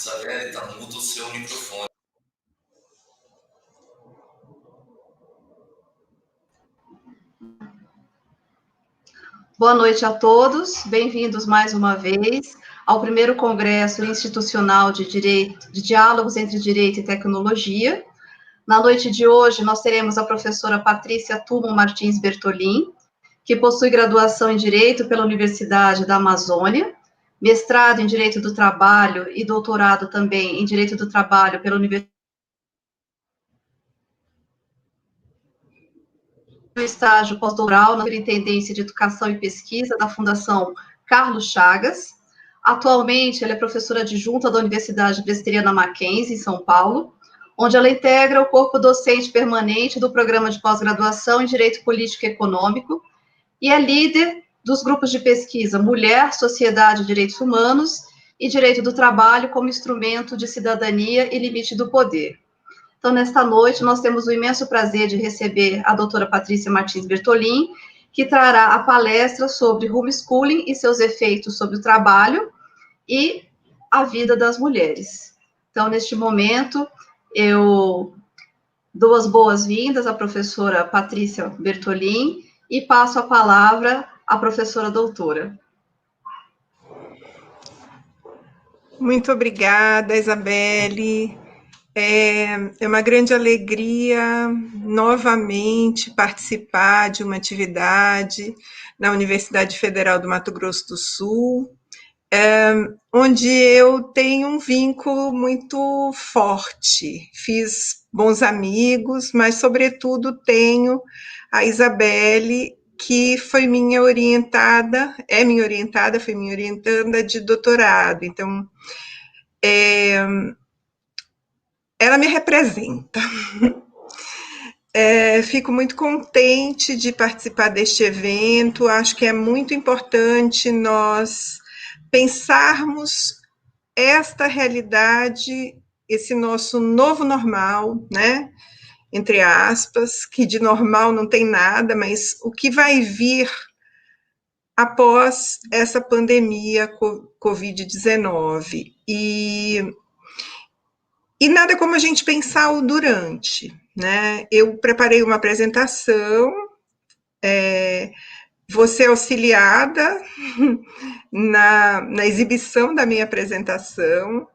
Isabelle, está mudo o seu microfone. Boa noite a todos, bem-vindos mais uma vez ao primeiro Congresso Institucional de Diálogos entre Direito e Tecnologia. Na noite de hoje, nós teremos a professora Patrícia Tumo Martins Bertolin, que possui graduação em Direito pela Universidade da Amazônia, mestrado em Direito do Trabalho e doutorado também em Direito do Trabalho pela Universidade do estágio pós-doutoral na Superintendência de Educação e Pesquisa da Fundação Carlos Chagas. Atualmente, ela é professora adjunta da Universidade Presbiteriana Mackenzie, em São Paulo, onde ela integra o corpo docente permanente do Programa de Pós-Graduação em Direito Político e Econômico e é líder dos grupos de pesquisa Mulher, Sociedade e Direitos Humanos e Direito do Trabalho como Instrumento de Cidadania e Limite do Poder. Então, nesta noite, nós temos o imenso prazer de receber a doutora Patrícia Martins Bertolin, que trará a palestra sobre homeschooling e seus efeitos sobre o trabalho e a vida das mulheres. Então, neste momento, eu dou as boas-vindas à professora Patrícia Bertolin e passo a palavra à professora doutora. Muito obrigada, Isabelle. É uma grande alegria novamente participar de uma atividade na Universidade Federal do Mato Grosso do Sul, onde eu tenho um vínculo muito forte. Fiz bons amigos, mas, sobretudo, tenho a Isabelle, que foi minha orientada, foi minha orientanda de doutorado. Então, ela me representa. Fico muito contente de participar deste evento. Acho que é muito importante nós pensarmos esta realidade, esse nosso novo normal, né? Entre aspas, que de normal não tem nada, mas o que vai vir após essa pandemia Covid-19. E nada como a gente pensar o durante, né? Eu preparei uma apresentação, vou ser auxiliada na exibição da minha apresentação,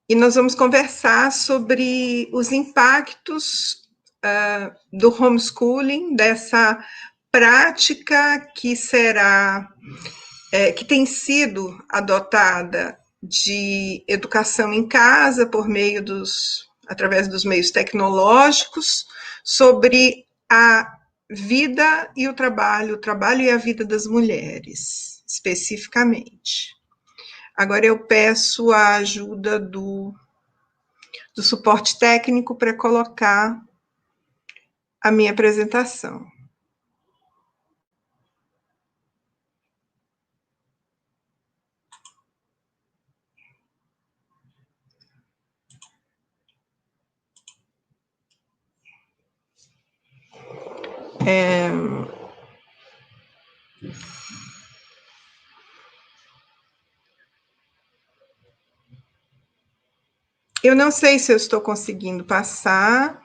e nós vamos conversar sobre os impactos do homeschooling, dessa prática que que tem sido adotada de educação em casa através dos meios tecnológicos, sobre a vida e o trabalho e a vida das mulheres, especificamente. Agora eu peço a ajuda do suporte técnico para colocar a minha apresentação. Eu não sei se eu estou conseguindo passar.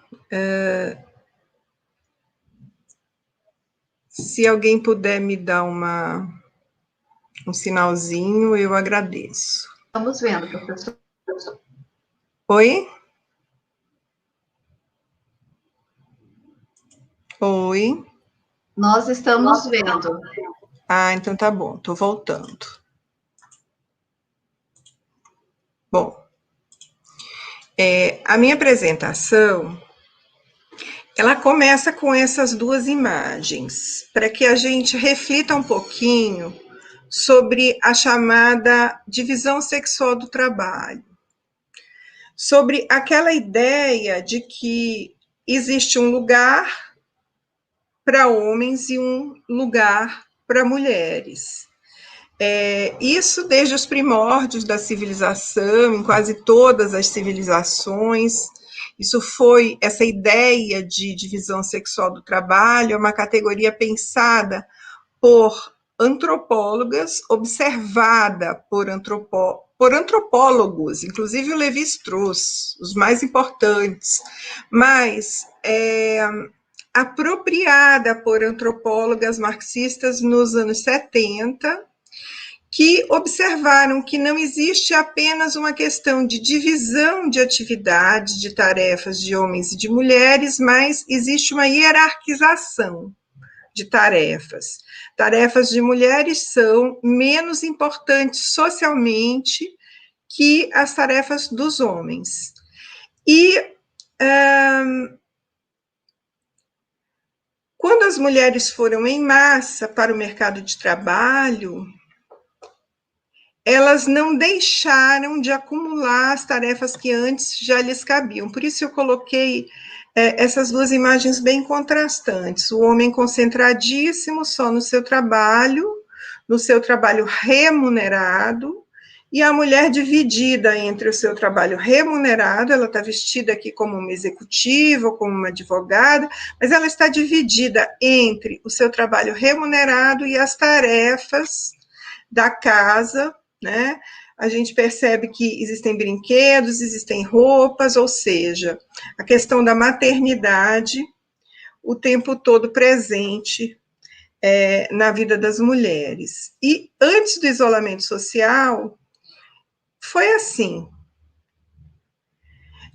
Se alguém puder me dar um sinalzinho, eu agradeço. Estamos vendo, professor. Oi? Oi? Nós estamos vendo. Ah, então tá bom, estou voltando. Bom, a minha apresentação, ela começa com essas duas imagens, para que a gente reflita um pouquinho sobre a chamada divisão sexual do trabalho, sobre aquela ideia de que existe um lugar para homens e um lugar para mulheres. Isso desde os primórdios da civilização, em quase todas as civilizações. Essa ideia de divisão sexual do trabalho é uma categoria pensada por antropólogas, observada por antropólogos, inclusive o Lévi-Strauss, os mais importantes, mas apropriada por antropólogas marxistas nos anos 70, que observaram que não existe apenas uma questão de divisão de atividades, de tarefas de homens e de mulheres, mas existe uma hierarquização de tarefas. Tarefas de mulheres são menos importantes socialmente que as tarefas dos homens. E quando as mulheres foram em massa para o mercado de trabalho, elas não deixaram de acumular as tarefas que antes já lhes cabiam. Por isso eu coloquei essas duas imagens bem contrastantes. O homem concentradíssimo só no seu trabalho remunerado, e a mulher dividida entre o seu trabalho remunerado, ela está vestida aqui como uma executiva, como uma advogada, mas ela está dividida entre o seu trabalho remunerado e as tarefas da casa, né? A gente percebe que existem brinquedos, existem roupas, ou seja, a questão da maternidade o tempo todo presente na vida das mulheres. E antes do isolamento social, foi assim.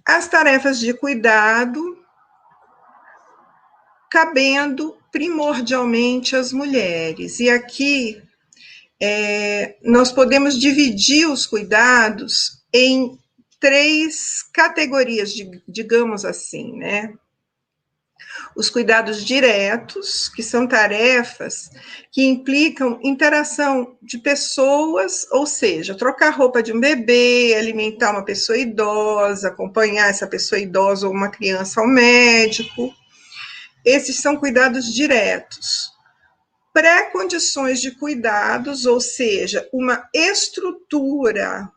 As tarefas de cuidado cabendo primordialmente às mulheres. E aqui nós podemos dividir os cuidados em 3 categorias, digamos assim, né? Os cuidados diretos, que são tarefas que implicam interação de pessoas, ou seja, trocar a roupa de um bebê, alimentar uma pessoa idosa, acompanhar essa pessoa idosa ou uma criança ao médico. Esses são cuidados diretos. Pré-condições de cuidados, ou seja, uma estrutura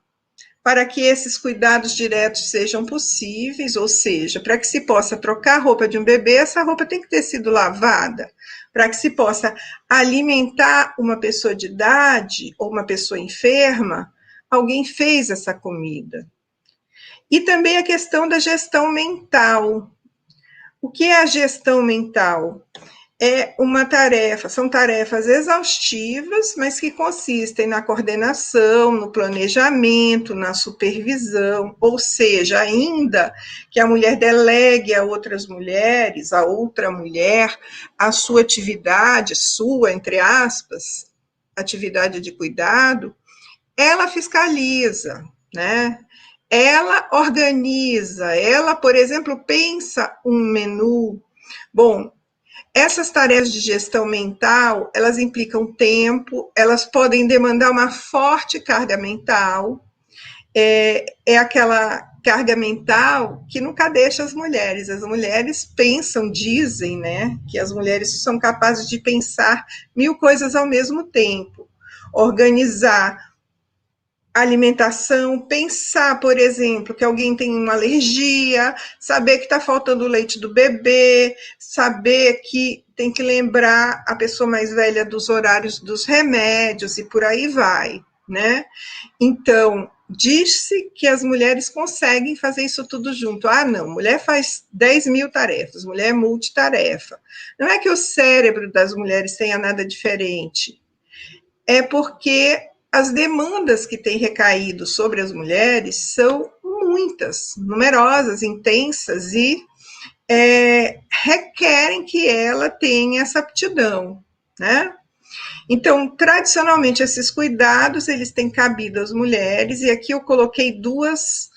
para que esses cuidados diretos sejam possíveis, ou seja, para que se possa trocar a roupa de um bebê, essa roupa tem que ter sido lavada. Para que se possa alimentar uma pessoa de idade ou uma pessoa enferma, alguém fez essa comida. E também a questão da gestão mental. O que é a gestão mental? É uma tarefa, são tarefas exaustivas, mas que consistem na coordenação, no planejamento, na supervisão, ou seja, ainda que a mulher delegue a outras mulheres, a outra mulher, a sua atividade, entre aspas, atividade de cuidado, ela fiscaliza, né? Ela organiza, ela, por exemplo, pensa um menu. Bom, essas tarefas de gestão mental, elas implicam tempo, elas podem demandar uma forte carga mental, é aquela carga mental que nunca deixa as mulheres pensam, dizem, né, que as mulheres são capazes de pensar 1000 coisas ao mesmo tempo, organizar alimentação, pensar, por exemplo, que alguém tem uma alergia, saber que está faltando o leite do bebê, saber que tem que lembrar a pessoa mais velha dos horários dos remédios e por aí vai, né? Então, diz-se que as mulheres conseguem fazer isso tudo junto. Ah, não, mulher faz 10.000 tarefas, mulher é multitarefa. Não é que o cérebro das mulheres tenha nada diferente, é porque as demandas que têm recaído sobre as mulheres são muitas, numerosas, intensas e requerem que ela tenha essa aptidão, né? Então, tradicionalmente, esses cuidados, eles têm cabido às mulheres, e aqui eu coloquei duas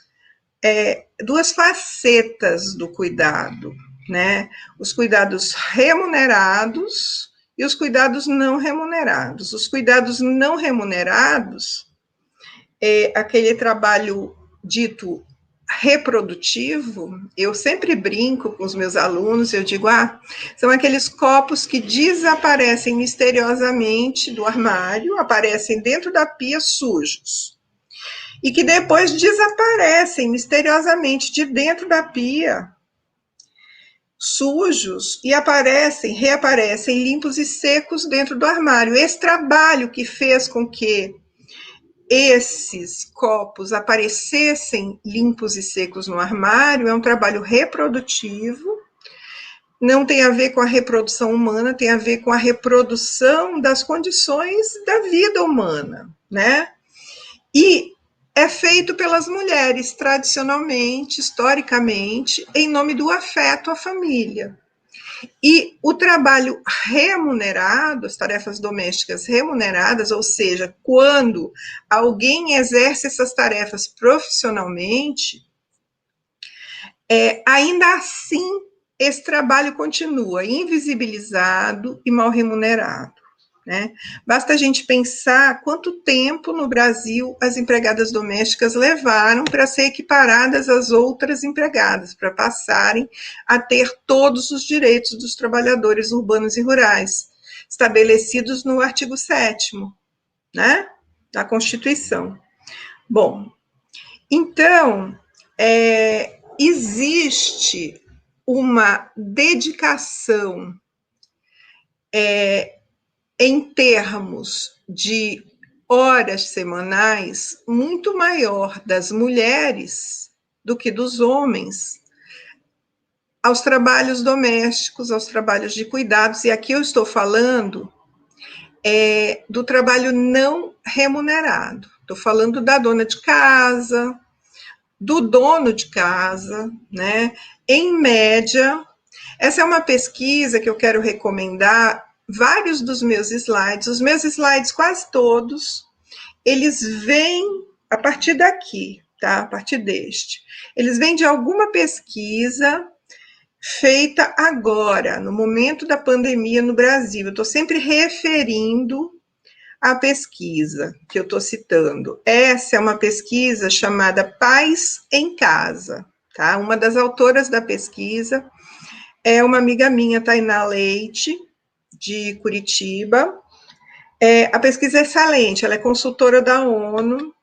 facetas do cuidado, né? Os cuidados remunerados e os cuidados não remunerados. Os cuidados não remunerados é aquele trabalho dito reprodutivo. Eu sempre brinco com os meus alunos, eu digo, são aqueles copos que desaparecem misteriosamente do armário, aparecem dentro da pia sujos, e que depois desaparecem misteriosamente de dentro da pia, sujos e reaparecem limpos e secos dentro do armário. Esse trabalho que fez com que esses copos aparecessem limpos e secos no armário é um trabalho reprodutivo, não tem a ver com a reprodução humana, tem a ver com a reprodução das condições da vida humana, né? E é feito pelas mulheres, tradicionalmente, historicamente, em nome do afeto à família. E o trabalho remunerado, as tarefas domésticas remuneradas, ou seja, quando alguém exerce essas tarefas profissionalmente, ainda assim esse trabalho continua invisibilizado e mal remunerado. Né? Basta a gente pensar quanto tempo no Brasil as empregadas domésticas levaram para ser equiparadas às outras empregadas, para passarem a ter todos os direitos dos trabalhadores urbanos e rurais, estabelecidos no artigo 7º, né, da Constituição. Bom, então, existe uma dedicação em termos de horas semanais muito maior das mulheres do que dos homens aos trabalhos domésticos, aos trabalhos de cuidados, e aqui eu estou falando do trabalho não remunerado. Estou falando da dona de casa, do dono de casa, né? Em média, essa é uma pesquisa que eu quero recomendar. Vários dos meus slides, os meus slides quase todos, eles vêm a partir daqui, tá? A partir deste. Eles vêm de alguma pesquisa feita agora, no momento da pandemia no Brasil. Eu estou sempre referindo a pesquisa que eu estou citando. Essa é uma pesquisa chamada Pais em Casa, tá? Uma das autoras da pesquisa é uma amiga minha, Tainá Leite, de Curitiba. A pesquisa é excelente, ela é consultora da ONU,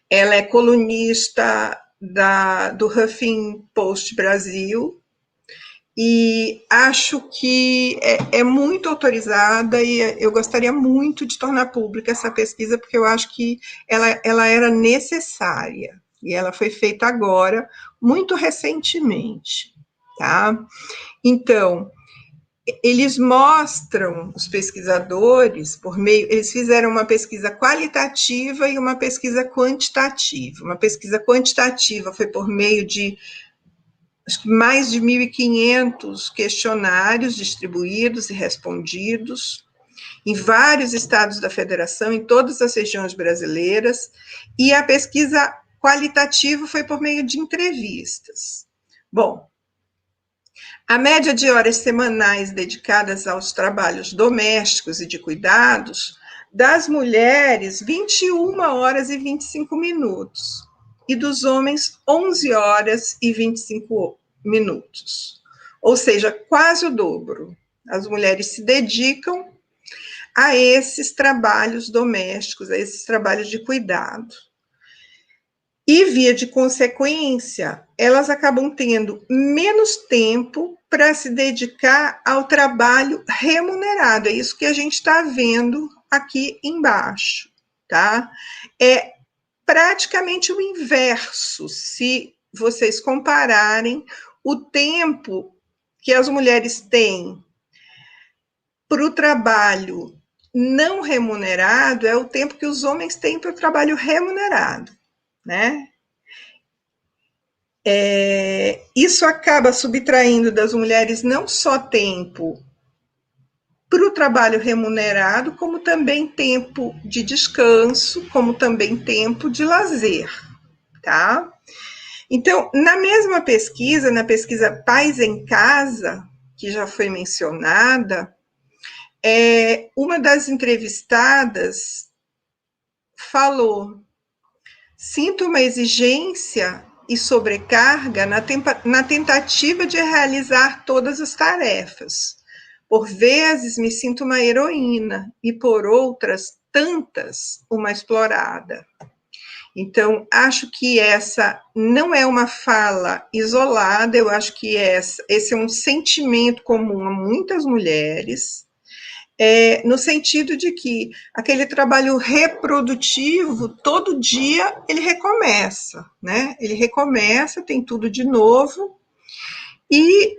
ela é colunista do Huffington Post Brasil, e acho que é muito autorizada e eu gostaria muito de tornar pública essa pesquisa, porque eu acho que ela era necessária, e ela foi feita agora, muito recentemente, tá? Então, eles mostram, os pesquisadores, eles fizeram uma pesquisa qualitativa e uma pesquisa quantitativa. Uma pesquisa quantitativa foi por meio de acho que mais de 1.500 questionários distribuídos e respondidos em vários estados da federação, em todas as regiões brasileiras, e a pesquisa qualitativa foi por meio de entrevistas. Bom, a média de horas semanais dedicadas aos trabalhos domésticos e de cuidados das mulheres, 21 horas e 25 minutos, e dos homens, 11 horas e 25 minutos. Ou seja, quase o dobro. As mulheres se dedicam a esses trabalhos domésticos, a esses trabalhos de cuidado. E, via de consequência, elas acabam tendo menos tempo para se dedicar ao trabalho remunerado. É isso que a gente está vendo aqui embaixo, tá? É praticamente o inverso, se vocês compararem o tempo que as mulheres têm para o trabalho não remunerado, é o tempo que os homens têm para o trabalho remunerado, né? Isso acaba subtraindo das mulheres não só tempo para o trabalho remunerado, como também tempo de descanso, como também tempo de lazer, tá? Então, na mesma pesquisa, na pesquisa Pais em Casa, que já foi mencionada, uma das entrevistadas falou: sinto uma exigência e sobrecarga na tentativa de realizar todas as tarefas. Por vezes me sinto uma heroína e por outras tantas uma explorada. Então, acho que essa não é uma fala isolada, eu acho que esse é um sentimento comum a muitas mulheres, no sentido de que aquele trabalho reprodutivo, todo dia ele recomeça, né? Ele recomeça, tem tudo de novo, e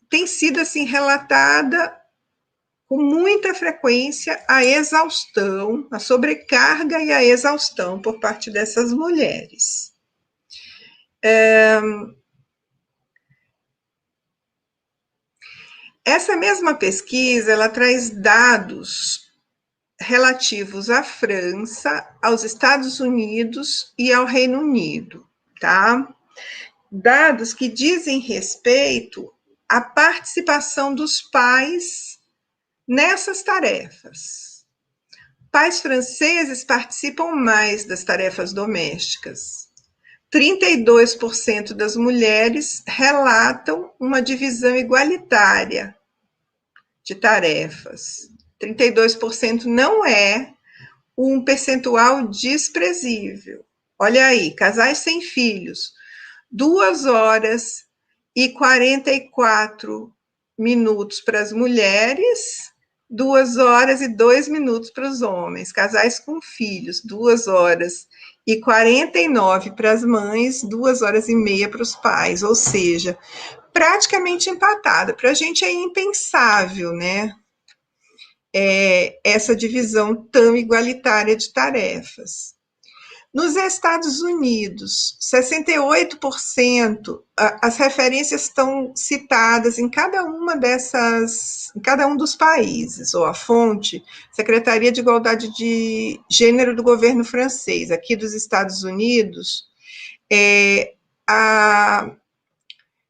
tem sido, assim, relatada com muita frequência a exaustão, a sobrecarga e a exaustão por parte dessas mulheres. Essa mesma pesquisa, ela traz dados relativos à França, aos Estados Unidos e ao Reino Unido, tá? Dados que dizem respeito à participação dos pais nessas tarefas. Pais franceses participam mais das tarefas domésticas. 32% das mulheres relatam uma divisão igualitária de tarefas. 32% não é um percentual desprezível. Olha aí, casais sem filhos, 2 horas e 44 minutos para as mulheres, 2 horas e 2 minutos para os homens. Casais com filhos, 2 horas e 49 para as mães, 2 horas e meia para os pais, ou seja, praticamente empatada. Para a gente é impensável, né? Essa divisão tão igualitária de tarefas. Nos Estados Unidos, 68%, as referências estão citadas em cada um dos países, ou a fonte, Secretaria de Igualdade de Gênero do governo francês. Aqui dos Estados Unidos, a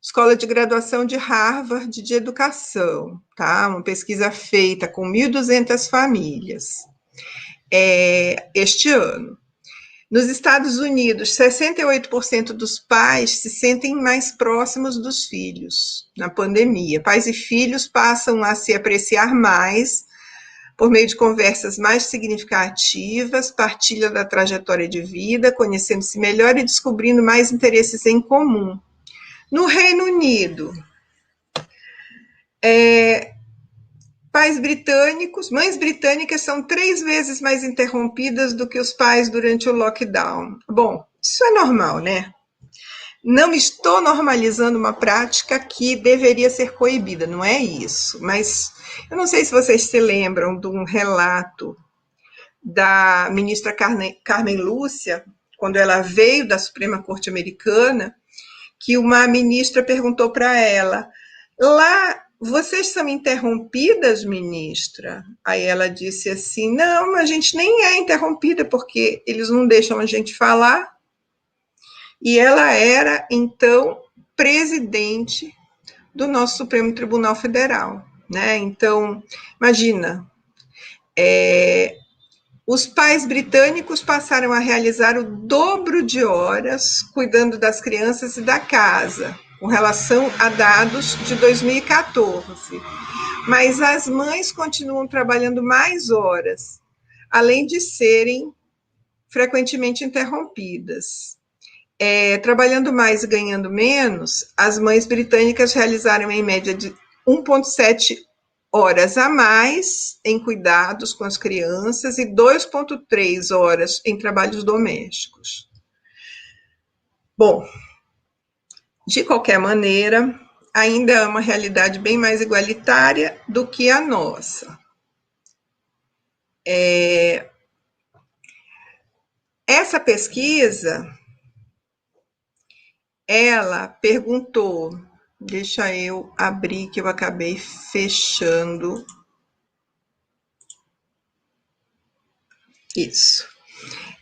Escola de Graduação de Harvard de Educação, tá? Uma pesquisa feita com 1.200 famílias este ano. Nos Estados Unidos, 68% dos pais se sentem mais próximos dos filhos na pandemia. Pais e filhos passam a se apreciar mais por meio de conversas mais significativas, partilha da trajetória de vida, conhecendo-se melhor e descobrindo mais interesses em comum. No Reino Unido, mães britânicas são 3 vezes mais interrompidas do que os pais durante o lockdown. Bom, isso é normal, né? Não estou normalizando uma prática que deveria ser coibida, não é isso. Mas eu não sei se vocês se lembram de um relato da ministra Carmen Lúcia, quando ela veio da Suprema Corte Americana, que uma ministra perguntou para ela, lá, vocês são interrompidas, ministra? Aí ela disse assim, não, a gente nem é interrompida, porque eles não deixam a gente falar. E ela era, então, presidente do nosso Supremo Tribunal Federal, né? Então, imagina, os pais britânicos passaram a realizar o dobro de horas cuidando das crianças e da casa, com relação a dados de 2014. Mas as mães continuam trabalhando mais horas, além de serem frequentemente interrompidas. Trabalhando mais e ganhando menos, as mães britânicas realizaram em média de 1,7 horas a mais em cuidados com as crianças e 2,3 horas em trabalhos domésticos. Bom, de qualquer maneira, ainda é uma realidade bem mais igualitária do que a nossa. Essa pesquisa, ela perguntou, deixa eu abrir que eu acabei fechando. Isso.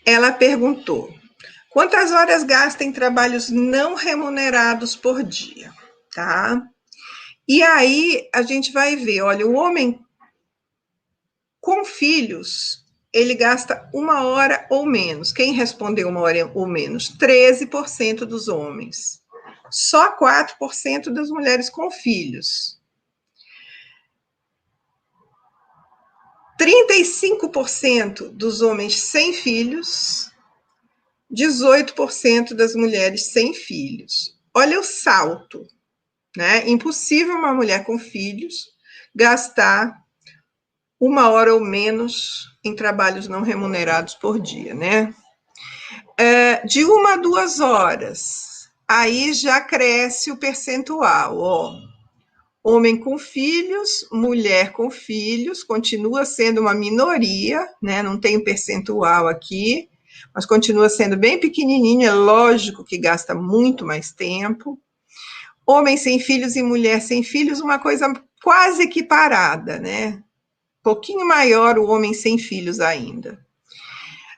Ela perguntou, quantas horas gasta em trabalhos não remunerados por dia, tá? E aí a gente vai ver, olha, o homem com filhos, ele gasta 1 hora ou menos. Quem respondeu 1 hora ou menos? 13% dos homens. Só 4% das mulheres com filhos. 35% dos homens sem filhos, 18% das mulheres sem filhos. Olha o salto, né? Impossível uma mulher com filhos gastar 1 hora ou menos em trabalhos não remunerados por dia, né? De 1 a 2 horas, aí já cresce o percentual, ó. Homem com filhos, mulher com filhos, continua sendo uma minoria, né? Não tem um percentual aqui, mas continua sendo bem pequenininho, é lógico que gasta muito mais tempo. Homem sem filhos e mulher sem filhos, uma coisa quase equiparada, né? Pouquinho maior o homem sem filhos ainda.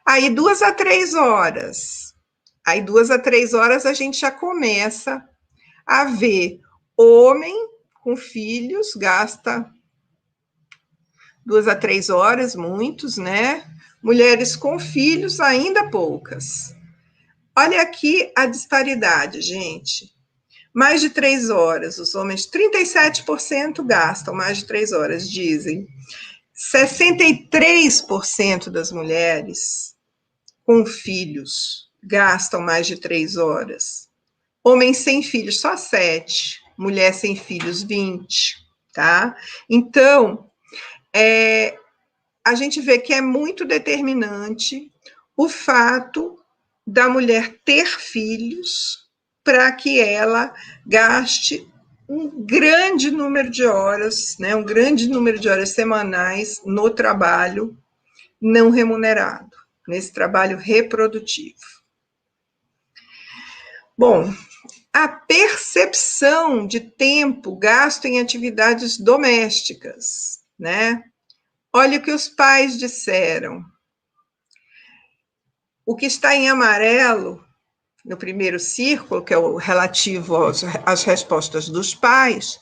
Aí 2 a 3 horas. Aí 2 a 3 horas a gente já começa a ver homem com filhos gasta 2 a 3 horas, muitos, né? Mulheres com filhos, ainda poucas. Olha aqui a disparidade, gente. Mais de 3 horas, os homens, 37% gastam mais de 3 horas, dizem. 63% das mulheres com filhos gastam mais de 3 horas. Homens sem filhos, só 7%. Mulher sem filhos, 20%, tá? Então, a gente vê que é muito determinante o fato da mulher ter filhos para que ela gaste um grande número de horas, né? Um grande número de horas semanais no trabalho não remunerado, nesse trabalho reprodutivo. Bom, a percepção de tempo gasto em atividades domésticas, né? Olha o que os pais disseram. O que está em amarelo, no primeiro círculo, que é o relativo às respostas dos pais,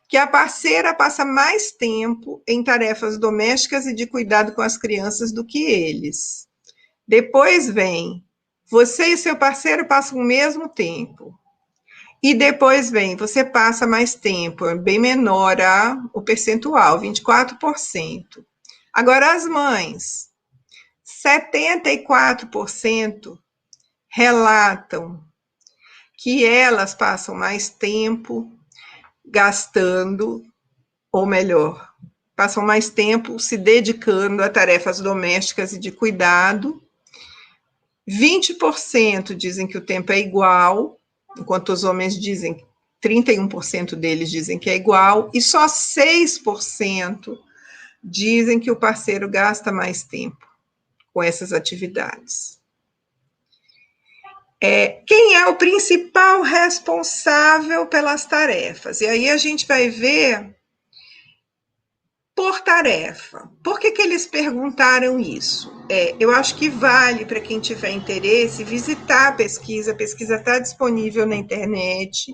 que a parceira passa mais tempo em tarefas domésticas e de cuidado com as crianças do que eles. Depois vem, você e seu parceiro passam o mesmo tempo. E depois vem, você passa mais tempo, é bem menor o percentual, 24%. Agora, as mães, 74% relatam que elas passam mais tempo gastando, ou melhor, passam mais tempo se dedicando a tarefas domésticas e de cuidado. 20% dizem que o tempo é igual, enquanto os homens dizem, 31% deles dizem que é igual, e só 6% dizem que o parceiro gasta mais tempo com essas atividades. Quem é o principal responsável pelas tarefas? E aí a gente vai ver por tarefa. Por que eles perguntaram isso? Eu acho que vale para quem tiver interesse visitar a pesquisa está disponível na internet,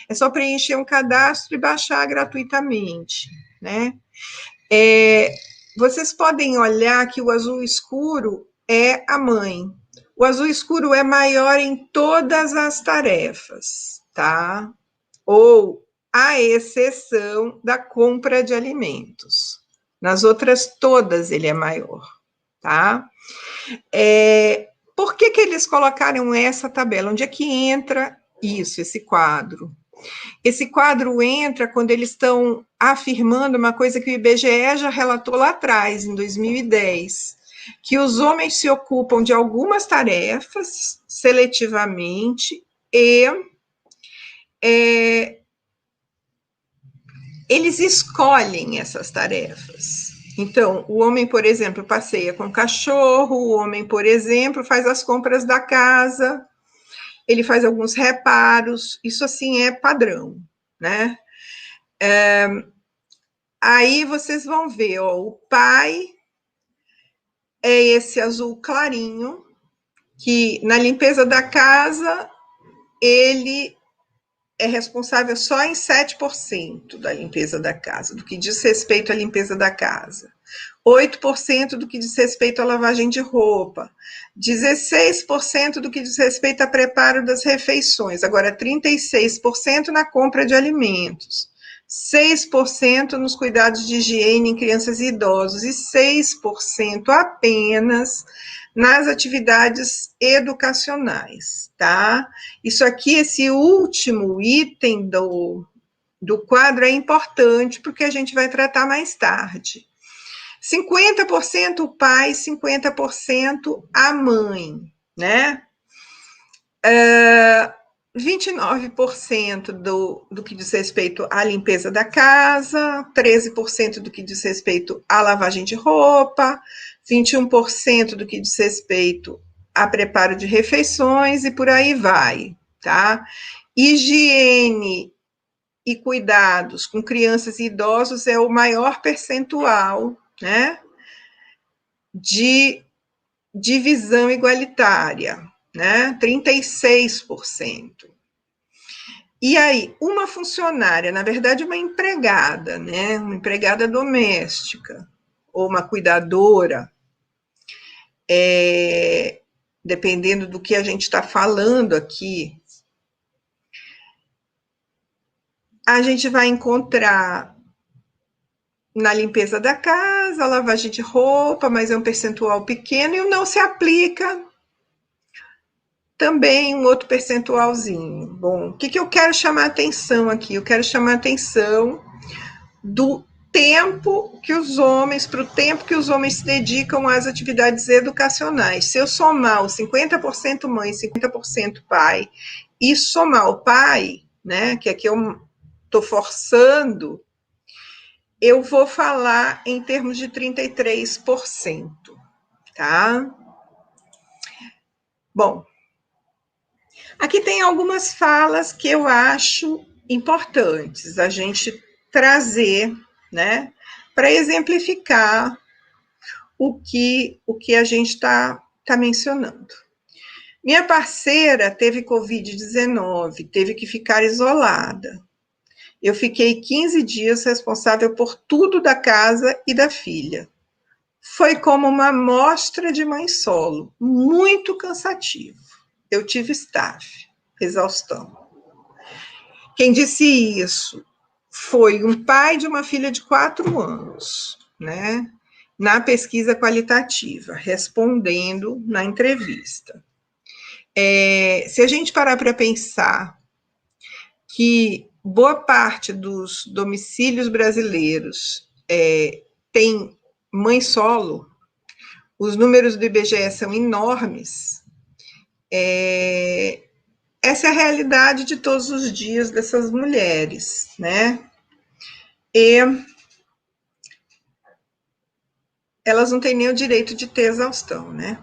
é só preencher um cadastro e baixar gratuitamente, né? Vocês podem olhar que o azul escuro é a mãe. O azul escuro é maior em todas as tarefas, tá? Ou à exceção da compra de alimentos. Nas outras todas ele é maior, tá? Por que eles colocaram essa tabela? Onde é que entra isso, esse quadro? Esse quadro entra quando eles estão afirmando uma coisa que o IBGE já relatou lá atrás, em 2010, que os homens se ocupam de algumas tarefas seletivamente e eles escolhem essas tarefas. Então, o homem, por exemplo, passeia com o cachorro, o homem, por exemplo, faz as compras da casa, ele faz alguns reparos, isso assim é padrão, né? Aí vocês vão ver, ó, o pai é esse azul clarinho, que na limpeza da casa, ele é responsável só em 7% da limpeza da casa, do que diz respeito à limpeza da casa. 8% do que diz respeito à lavagem de roupa. 16% do que diz respeito ao preparo das refeições. Agora, 36% na compra de alimentos. 6% nos cuidados de higiene em crianças e idosos. E 6% apenas nas atividades educacionais, tá? Isso aqui, esse último item do quadro é importante, porque a gente vai tratar mais tarde. 50% o pai, 50% a mãe, né? 29% do que diz respeito à limpeza da casa, 13% do que diz respeito à lavagem de roupa, 21% do que diz respeito a preparo de refeições e por aí vai, tá? Higiene e cuidados com crianças e idosos é o maior percentual, né, de divisão igualitária, né, 36%. E aí, uma funcionária, na verdade, uma empregada, né, uma empregada doméstica, ou uma cuidadora, dependendo do que a gente está falando aqui, a gente vai encontrar na limpeza da casa, lavagem de roupa, mas é um percentual pequeno, e o não se aplica também um outro percentualzinho. Bom, o que eu quero chamar a atenção aqui? Eu quero chamar a atenção do tempo que os homens, para o tempo que os homens se dedicam às atividades educacionais. Se eu somar os 50% mãe, 50% pai, e somar o pai, né, que aqui eu estou forçando, eu vou falar em termos de 33%, tá? Bom, aqui tem algumas falas que eu acho importantes a gente trazer, né, para exemplificar o que a gente está mencionando. Minha parceira teve Covid-19, teve que ficar isolada. Eu fiquei 15 dias responsável por tudo da casa e da filha. Foi como uma amostra de mãe solo, muito cansativo. Eu tive staff, exaustão. Quem disse isso foi um pai de uma filha de 4 anos, né? Na pesquisa qualitativa, respondendo na entrevista. Se a gente parar para pensar que boa parte dos domicílios brasileiros tem mãe solo, os números do IBGE são enormes, essa é a realidade de todos os dias dessas mulheres, né? E elas não têm nem o direito de ter exaustão, né?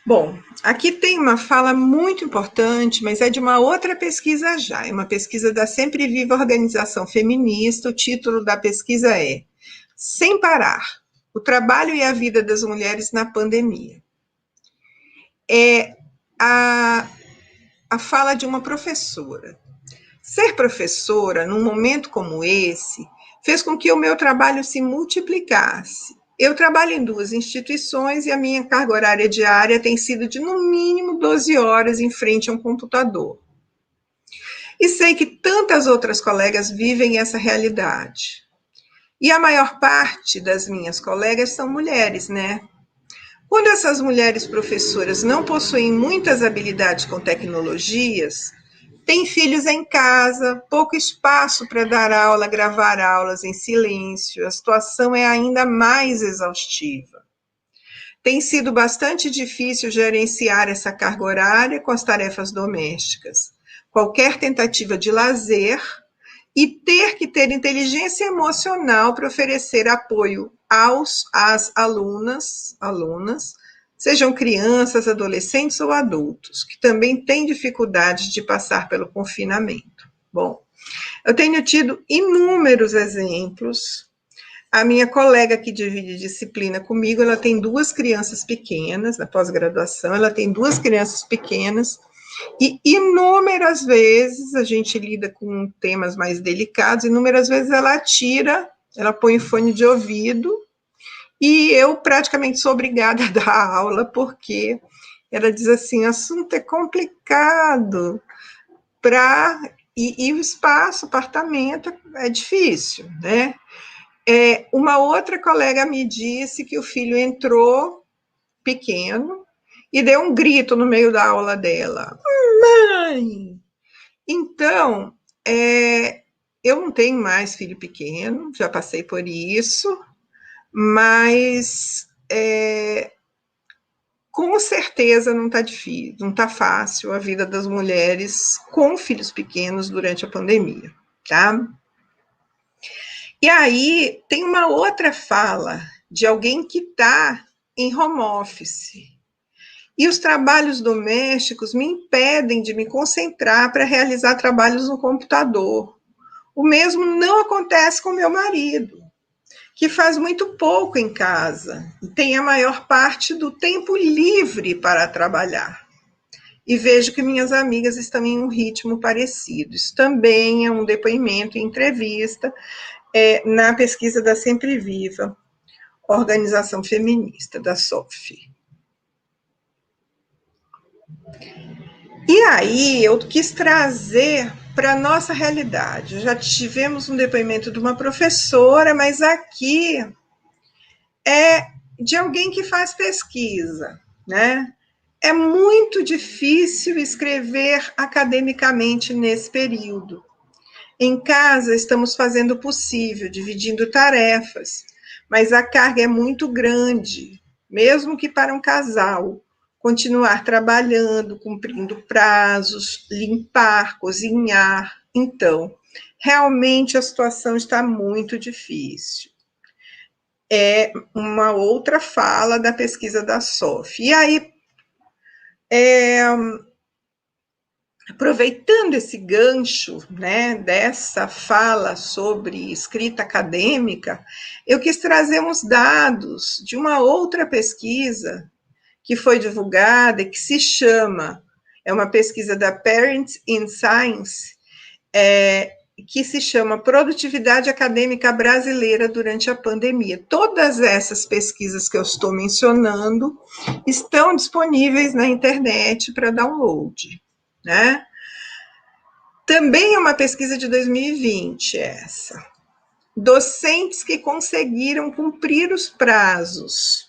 Bom, aqui tem uma fala muito importante, mas é de uma outra pesquisa já, é uma pesquisa da Sempre Viva Organização Feminista. O título da pesquisa é Sem Parar, o trabalho e a vida das mulheres na pandemia. É a fala de uma professora. Ser professora, num momento como esse, fez com que o meu trabalho se multiplicasse. Eu trabalho em 2 instituições e a minha carga horária diária tem sido de, no mínimo, 12 horas em frente a um computador. E sei que tantas outras colegas vivem essa realidade. E a maior parte das minhas colegas são mulheres, né? Quando essas mulheres professoras não possuem muitas habilidades com tecnologias, têm filhos em casa, pouco espaço para dar aula, gravar aulas em silêncio, a situação é ainda mais exaustiva. Tem sido bastante difícil gerenciar essa carga horária com as tarefas domésticas. Qualquer tentativa de lazer e ter que ter inteligência emocional para oferecer apoio às alunas, sejam crianças, adolescentes ou adultos, que também têm dificuldades de passar pelo confinamento. Bom, eu tenho tido inúmeros exemplos. A minha colega que divide disciplina comigo, ela tem 2 crianças pequenas, na pós-graduação, ela tem 2 crianças pequenas, e inúmeras vezes a gente lida com temas mais delicados, inúmeras vezes ela põe o fone de ouvido, e eu praticamente sou obrigada a dar aula, porque ela diz assim, assunto é complicado, e o espaço, o apartamento é difícil, né? Uma outra colega me disse que o filho entrou pequeno e deu um grito no meio da aula dela. Mãe! Então, eu não tenho mais filho pequeno, já passei por isso, mas com certeza não está difícil, não está fácil a vida das mulheres com filhos pequenos durante a pandemia, tá? E aí tem uma outra fala de alguém que está em home office. E os trabalhos domésticos me impedem de me concentrar para realizar trabalhos no computador. O mesmo não acontece com meu marido, que faz muito pouco em casa e tem a maior parte do tempo livre para trabalhar. E vejo que minhas amigas estão em um ritmo parecido. Isso também é um depoimento em entrevista na pesquisa da Sempre Viva, organização feminista da SOF. E aí eu quis trazer para a nossa realidade. Já tivemos um depoimento de uma professora, mas aqui é de alguém que faz pesquisa, né? É muito difícil escrever academicamente nesse período. Em casa, estamos fazendo o possível, dividindo tarefas, mas a carga é muito grande, mesmo que para um casal. Continuar trabalhando, cumprindo prazos, limpar, cozinhar. Então, realmente a situação está muito difícil. É uma outra fala da pesquisa da SOF. E aí, aproveitando esse gancho, né, dessa fala sobre escrita acadêmica, eu quis trazer uns dados de uma outra pesquisa que foi divulgada e que se chama, é uma pesquisa da Parents in Science, que se chama Produtividade Acadêmica Brasileira durante a Pandemia. Todas essas pesquisas que eu estou mencionando estão disponíveis na internet para download, né? Também é uma pesquisa de 2020 essa. Docentes que conseguiram cumprir os prazos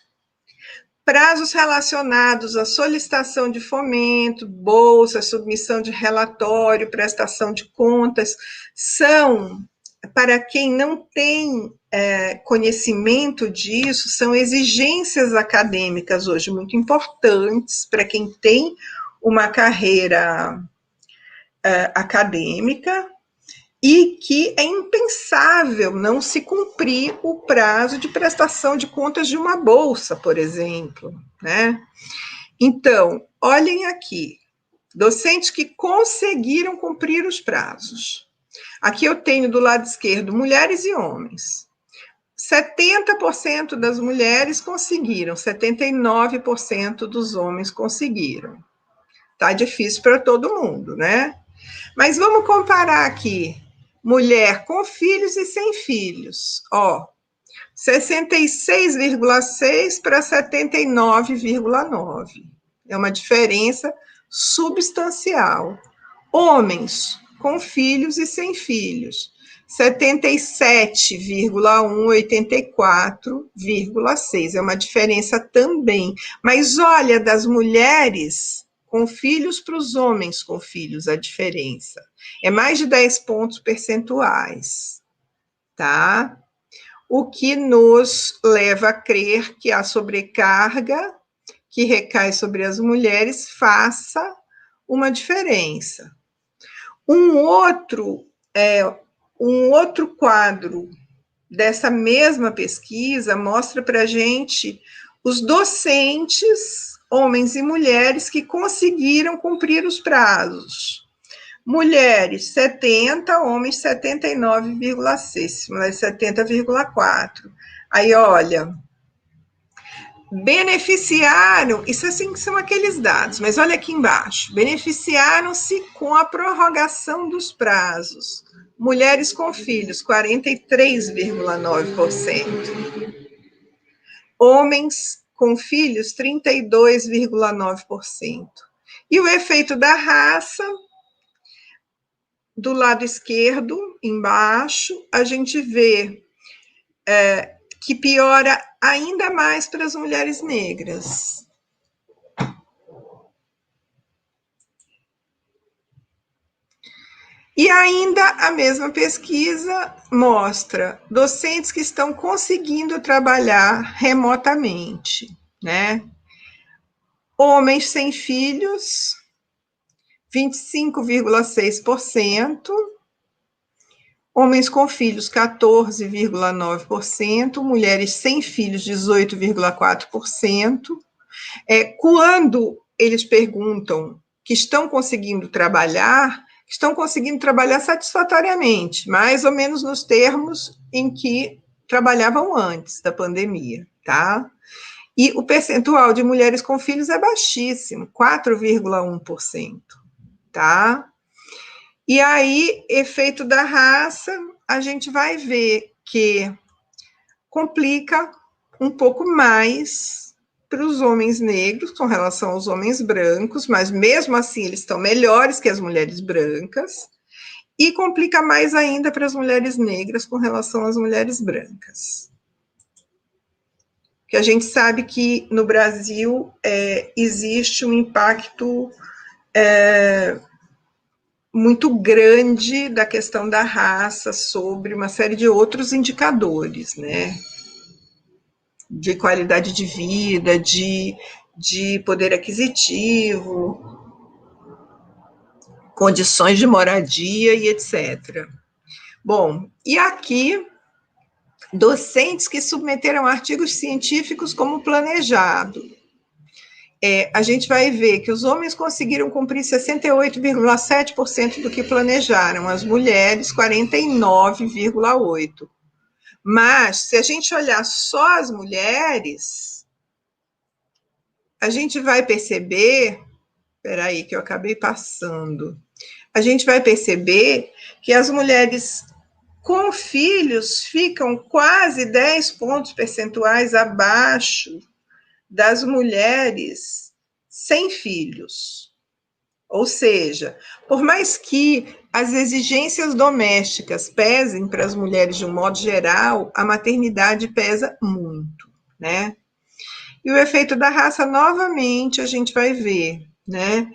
relacionados à solicitação de fomento, bolsa, submissão de relatório, prestação de contas, são, para quem não tem conhecimento disso, são exigências acadêmicas hoje muito importantes para quem tem uma carreira acadêmica, e que é impensável não se cumprir o prazo de prestação de contas de uma bolsa, por exemplo, né? Então, olhem aqui, docentes que conseguiram cumprir os prazos. Aqui eu tenho do lado esquerdo mulheres e homens. 70% das mulheres conseguiram, 79% dos homens conseguiram. Tá difícil para todo mundo, né? Mas vamos comparar aqui. Mulher com filhos e sem filhos. 66,6 para 79,9. É uma diferença substancial. Homens com filhos e sem filhos. 77,1, 84,6. É uma diferença também. Mas olha, das mulheres com filhos para os homens com filhos, a diferença. É mais de 10 pontos percentuais, tá? O que nos leva a crer que a sobrecarga que recai sobre as mulheres faça uma diferença. Um outro quadro dessa mesma pesquisa mostra para a gente os docentes, homens e mulheres, que conseguiram cumprir os prazos. Mulheres, 70, homens, 79,6, mulheres, 70,4. Aí, olha, beneficiaram, isso assim são aqueles dados, mas olha aqui embaixo, beneficiaram-se com a prorrogação dos prazos. Mulheres com filhos, 43,9%. Homens com filhos, 32,9%. E o efeito da raça, do lado esquerdo, embaixo, a gente vê que piora ainda mais para as mulheres negras. E ainda a mesma pesquisa mostra docentes que estão conseguindo trabalhar remotamente, né? Homens sem filhos, 25,6%, homens com filhos, 14,9%, mulheres sem filhos, 18,4%. Quando eles perguntam que estão conseguindo trabalhar satisfatoriamente, mais ou menos nos termos em que trabalhavam antes da pandemia, tá? E o percentual de mulheres com filhos é baixíssimo, 4,1%, tá? E aí, efeito da raça, a gente vai ver que complica um pouco mais para os homens negros com relação aos homens brancos, mas mesmo assim eles estão melhores que as mulheres brancas, e complica mais ainda para as mulheres negras com relação às mulheres brancas. Que a gente sabe que no Brasil existe um impacto muito grande da questão da raça sobre uma série de outros indicadores, né? De qualidade de vida, de poder aquisitivo, condições de moradia e etc. Bom, e aqui, docentes que submeteram artigos científicos como planejado. A gente vai ver que os homens conseguiram cumprir 68,7% do que planejaram, as mulheres 49,8%. Mas, se a gente olhar só as mulheres, a gente vai perceber, espera aí que eu acabei passando, a gente vai perceber que as mulheres com filhos ficam quase 10 pontos percentuais abaixo das mulheres sem filhos. Ou seja, por mais que as exigências domésticas pesem para as mulheres de um modo geral, a maternidade pesa muito, né? E o efeito da raça, novamente, a gente vai ver, né?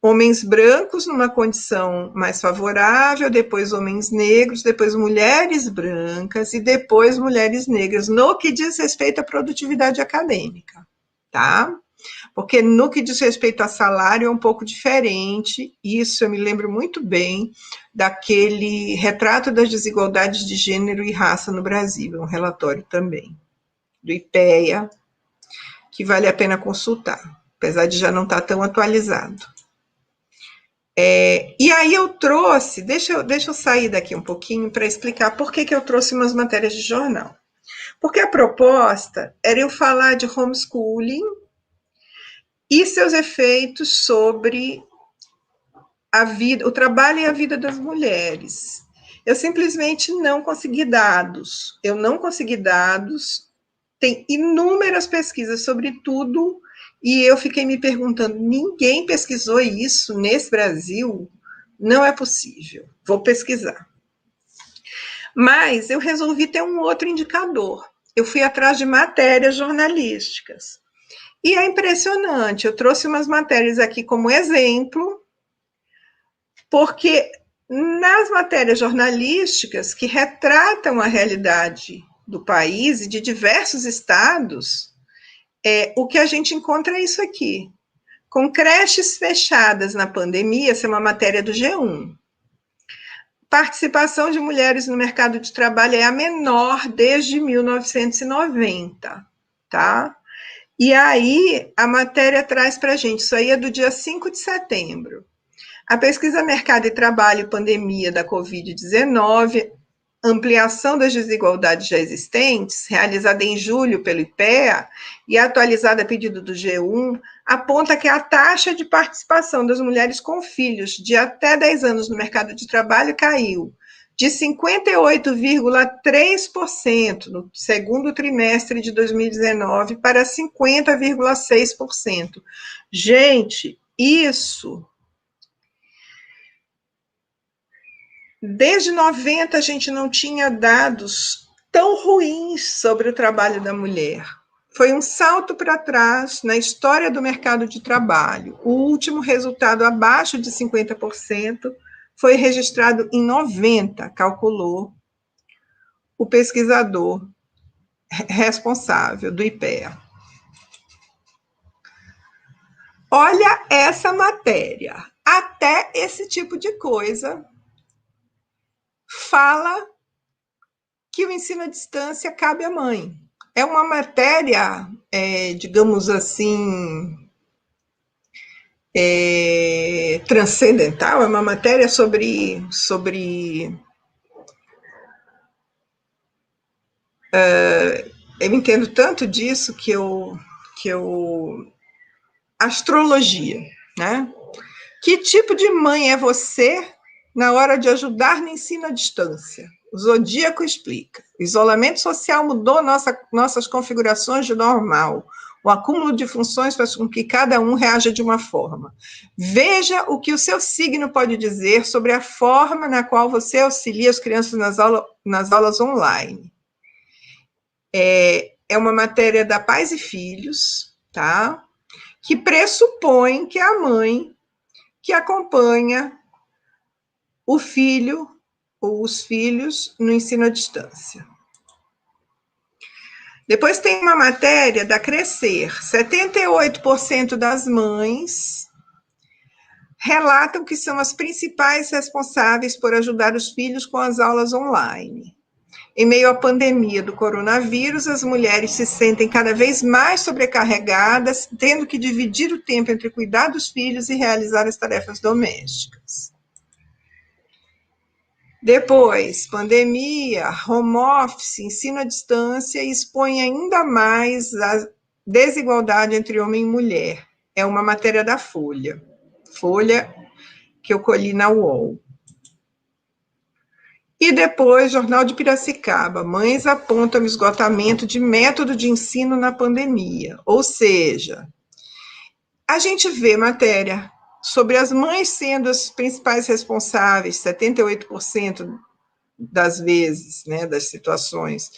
Homens brancos numa condição mais favorável, depois homens negros, depois mulheres brancas e depois mulheres negras, no que diz respeito à produtividade acadêmica, tá? Porque no que diz respeito a salário é um pouco diferente, isso eu me lembro muito bem daquele retrato das desigualdades de gênero e raça no Brasil, é um relatório também, do IPEA, que vale a pena consultar, apesar de já não estar tão atualizado. E aí eu trouxe, deixa eu sair daqui um pouquinho para explicar por que eu trouxe umas matérias de jornal. Porque a proposta era eu falar de homeschooling e seus efeitos sobre a vida, o trabalho e a vida das mulheres. Eu simplesmente não consegui dados. Tem inúmeras pesquisas sobre tudo, e eu fiquei me perguntando, ninguém pesquisou isso nesse Brasil? Não é possível. Vou pesquisar. Mas eu resolvi ter um outro indicador. Eu fui atrás de matérias jornalísticas. E é impressionante, eu trouxe umas matérias aqui como exemplo, porque nas matérias jornalísticas que retratam a realidade do país e de diversos estados, o que a gente encontra é isso aqui. Com creches fechadas na pandemia, essa é uma matéria do G1. Participação de mulheres no mercado de trabalho é a menor desde 1990, tá? E aí, a matéria traz para a gente, isso aí é do dia 5 de setembro. A pesquisa Mercado e Trabalho e Pandemia da Covid-19, ampliação das desigualdades já existentes, realizada em julho pelo IPEA e atualizada a pedido do G1, aponta que a taxa de participação das mulheres com filhos de até 10 anos no mercado de trabalho caiu de 58,3% no segundo trimestre de 2019 para 50,6%. Gente, isso... Desde 90 a gente não tinha dados tão ruins sobre o trabalho da mulher. Foi um salto para trás na história do mercado de trabalho. O último resultado abaixo de 50% foi registrado em 90%, calculou o pesquisador responsável do IPEA. Olha essa matéria. Até esse tipo de coisa fala que o ensino à distância cabe à mãe. É uma matéria, digamos assim, transcendental, é uma matéria sobre eu entendo tanto disso que eu astrologia, né? Que tipo de mãe é você na hora de ajudar no ensino à distância? O Zodíaco explica. O isolamento social mudou nossas configurações de normal. O acúmulo de funções faz com que cada um reaja de uma forma. Veja o que o seu signo pode dizer sobre a forma na qual você auxilia as crianças nas aulas online. É uma matéria da Pais e Filhos, tá? Que pressupõe que é a mãe que acompanha o filho ou os filhos no ensino à distância. Depois tem uma matéria da Crescer. 78% das mães relatam que são as principais responsáveis por ajudar os filhos com as aulas online. Em meio à pandemia do coronavírus, as mulheres se sentem cada vez mais sobrecarregadas, tendo que dividir o tempo entre cuidar dos filhos e realizar as tarefas domésticas. Depois, pandemia, home office, ensino à distância expõe ainda mais a desigualdade entre homem e mulher. É uma matéria da Folha que eu colhi na UOL. E depois, Jornal de Piracicaba, mães apontam esgotamento de método de ensino na pandemia. Ou seja, a gente vê matéria sobre as mães sendo as principais responsáveis, 78% das vezes, né, das situações,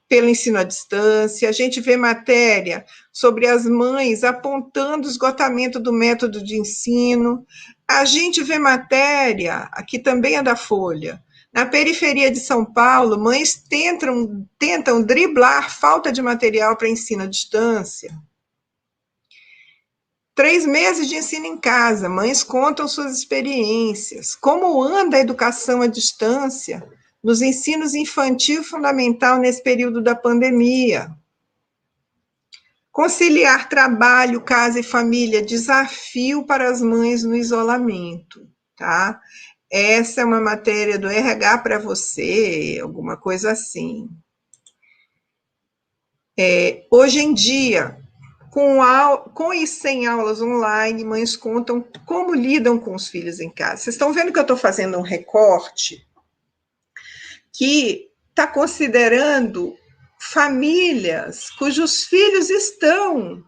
pelo ensino à distância. A gente vê matéria sobre as mães apontando o esgotamento do método de ensino. A gente vê matéria, aqui também é da Folha, na periferia de São Paulo, mães tentam driblar falta de material para ensino à distância. 3 meses de ensino em casa, mães contam suas experiências. Como anda a educação à distância nos ensinos infantil e fundamental nesse período da pandemia? Conciliar trabalho, casa e família, desafio para as mães no isolamento, tá? Essa é uma matéria do RH para você, alguma coisa assim. Hoje em dia, com e sem aulas online, mães contam como lidam com os filhos em casa. Vocês estão vendo que eu estou fazendo um recorte que está considerando famílias cujos filhos estão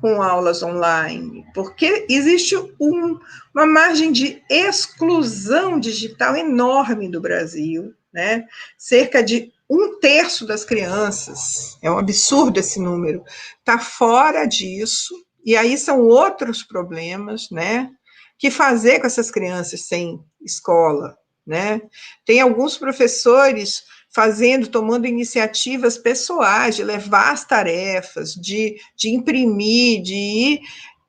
com aulas online, porque existe uma margem de exclusão digital enorme do Brasil, né? Cerca de 1/3 das crianças, é um absurdo esse número, está fora disso, e aí são outros problemas, né? Que fazer com essas crianças sem escola, né? Tem alguns professores tomando iniciativas pessoais, de levar as tarefas, de imprimir, de ir,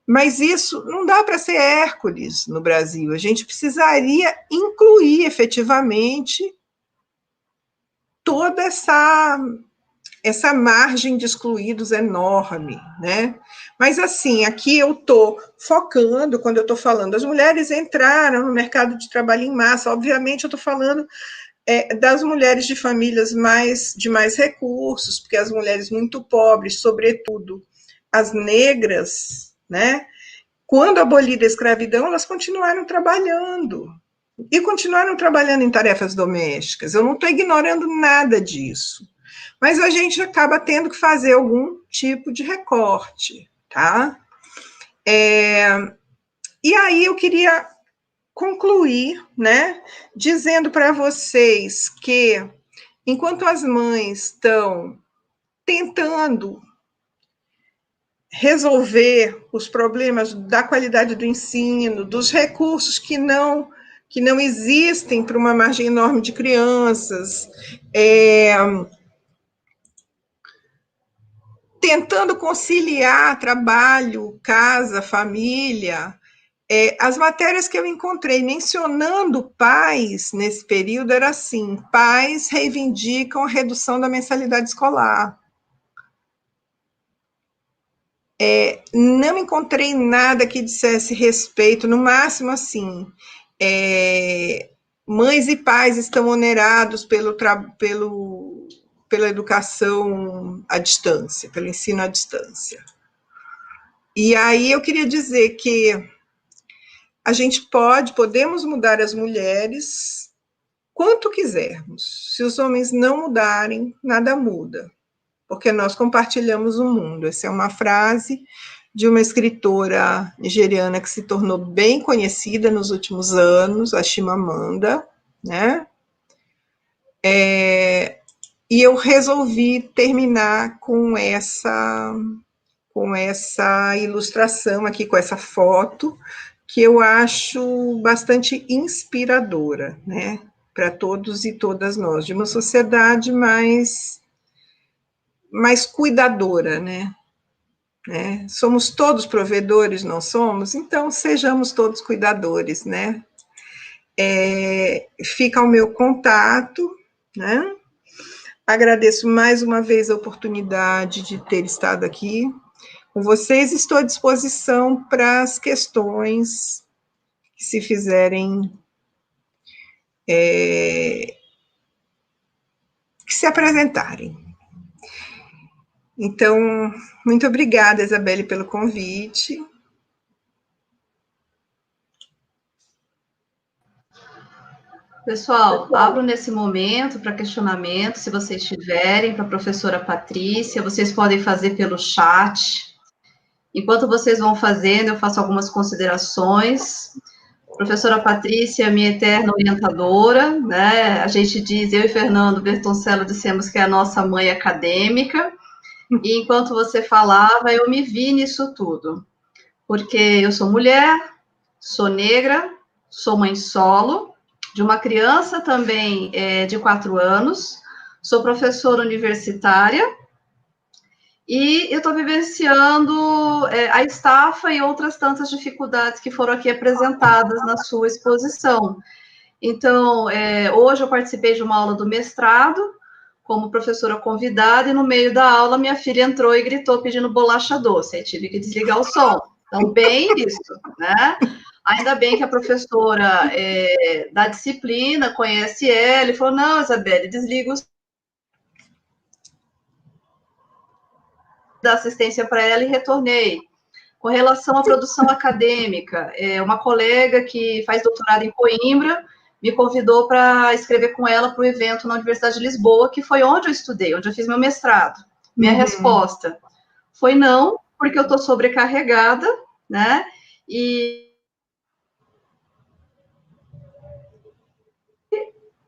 mas isso não dá para ser Hércules no Brasil. A gente precisaria incluir efetivamente toda essa margem de excluídos enorme, né? Mas, assim, aqui eu estou focando, quando eu estou falando, as mulheres entraram no mercado de trabalho em massa, obviamente eu estou falando das mulheres de famílias de mais recursos, porque as mulheres muito pobres, sobretudo as negras, né? Quando abolida a escravidão, elas continuaram trabalhando. E continuaram trabalhando em tarefas domésticas. Eu não estou ignorando nada disso. Mas a gente acaba tendo que fazer algum tipo de recorte, tá? E aí eu queria concluir, né, dizendo para vocês que enquanto as mães estão tentando resolver os problemas da qualidade do ensino, dos recursos que não existem para uma margem enorme de crianças, tentando conciliar trabalho, casa, família. As matérias que eu encontrei mencionando pais nesse período era assim: pais reivindicam a redução da mensalidade escolar. Não encontrei nada que dissesse respeito, no máximo assim, mães e pais estão onerados pela educação à distância, pelo ensino à distância. E aí eu queria dizer que a gente podemos mudar as mulheres quanto quisermos. Se os homens não mudarem, nada muda, porque nós compartilhamos o mundo. Essa é uma frase de uma escritora nigeriana que se tornou bem conhecida nos últimos anos, a Chimamanda, né? E eu resolvi terminar com essa ilustração aqui, com essa foto, que eu acho bastante inspiradora, né? Para todos e todas nós, de uma sociedade mais cuidadora, né? Somos todos provedores, não somos? Então, sejamos todos cuidadores, né? Fica o meu contato, né? Agradeço mais uma vez a oportunidade de ter estado aqui com vocês. Estou à disposição para as questões que se fizerem, que se apresentarem. Então, muito obrigada, Isabelle, pelo convite. Pessoal, abro nesse momento para questionamento, se vocês tiverem, para a professora Patrícia, vocês podem fazer pelo chat. Enquanto vocês vão fazendo, eu faço algumas considerações. Professora Patrícia, minha eterna orientadora, né? A gente diz, eu e Fernando Bertoncello dissemos que é a nossa mãe acadêmica, e enquanto você falava, eu me vi nisso tudo, porque eu sou mulher, sou negra, sou mãe solo, de uma criança também de 4 anos, sou professora universitária, e eu estou vivenciando a estafa e outras tantas dificuldades que foram aqui apresentadas na sua exposição. Então, hoje eu participei de uma aula do mestrado, como professora convidada, e no meio da aula minha filha entrou e gritou pedindo bolacha doce, aí tive que desligar o som. Então, bem isso, né? Ainda bem que a professora da disciplina conhece ela e falou, não, Isabelle, desliga o da assistência para ela e retornei. Com relação à produção acadêmica, uma colega que faz doutorado em Coimbra me convidou para escrever com ela para o evento na Universidade de Lisboa, que foi onde eu estudei, onde eu fiz meu mestrado. Minha resposta foi não, porque eu estou sobrecarregada, né? E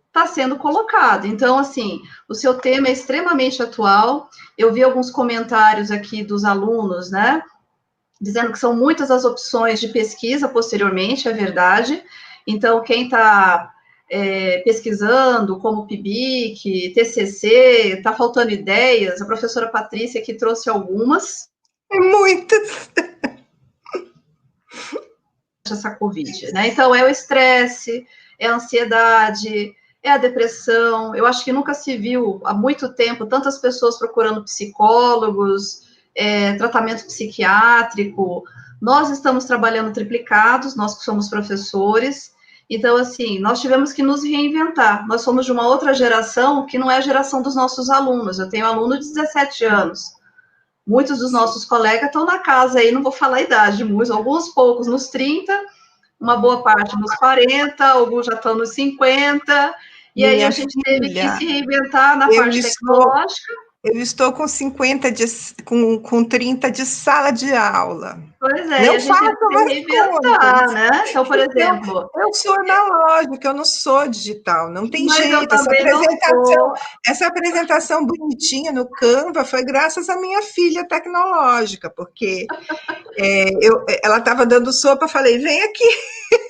está sendo colocado. Então, assim, o seu tema é extremamente atual. Eu vi alguns comentários aqui dos alunos, né? Dizendo que são muitas as opções de pesquisa posteriormente, é verdade. Então, quem está pesquisando, como PIBIC, TCC, está faltando ideias, a professora Patrícia que trouxe algumas. Muitas. Essa Covid, né? Então, é o estresse, é a ansiedade, é a depressão. Eu acho que nunca se viu, há muito tempo, tantas pessoas procurando psicólogos, tratamento psiquiátrico. Nós estamos trabalhando triplicados, nós que somos professores. Então, assim, nós tivemos que nos reinventar. Nós somos de uma outra geração que não é a geração dos nossos alunos. Eu tenho aluno de 17 anos. Muitos dos nossos colegas estão na casa aí, não vou falar a idade, muitos, alguns poucos nos 30, uma boa parte nos 40, alguns já estão nos 50, e aí a gente teve que se reinventar na parte tecnológica. Eu estou com 50 com 30 de sala de aula. Pois é, e Não a gente tem faço que se mais reinventar, contas. né? Então, por Então, exemplo, eu sou analógica, eu não sou digital, não tem mas eu jeito. Essa também não apresentação, sou. essa apresentação bonitinha no Canva foi graças à minha filha tecnológica, porque ela estava dando sopa, falei, vem aqui,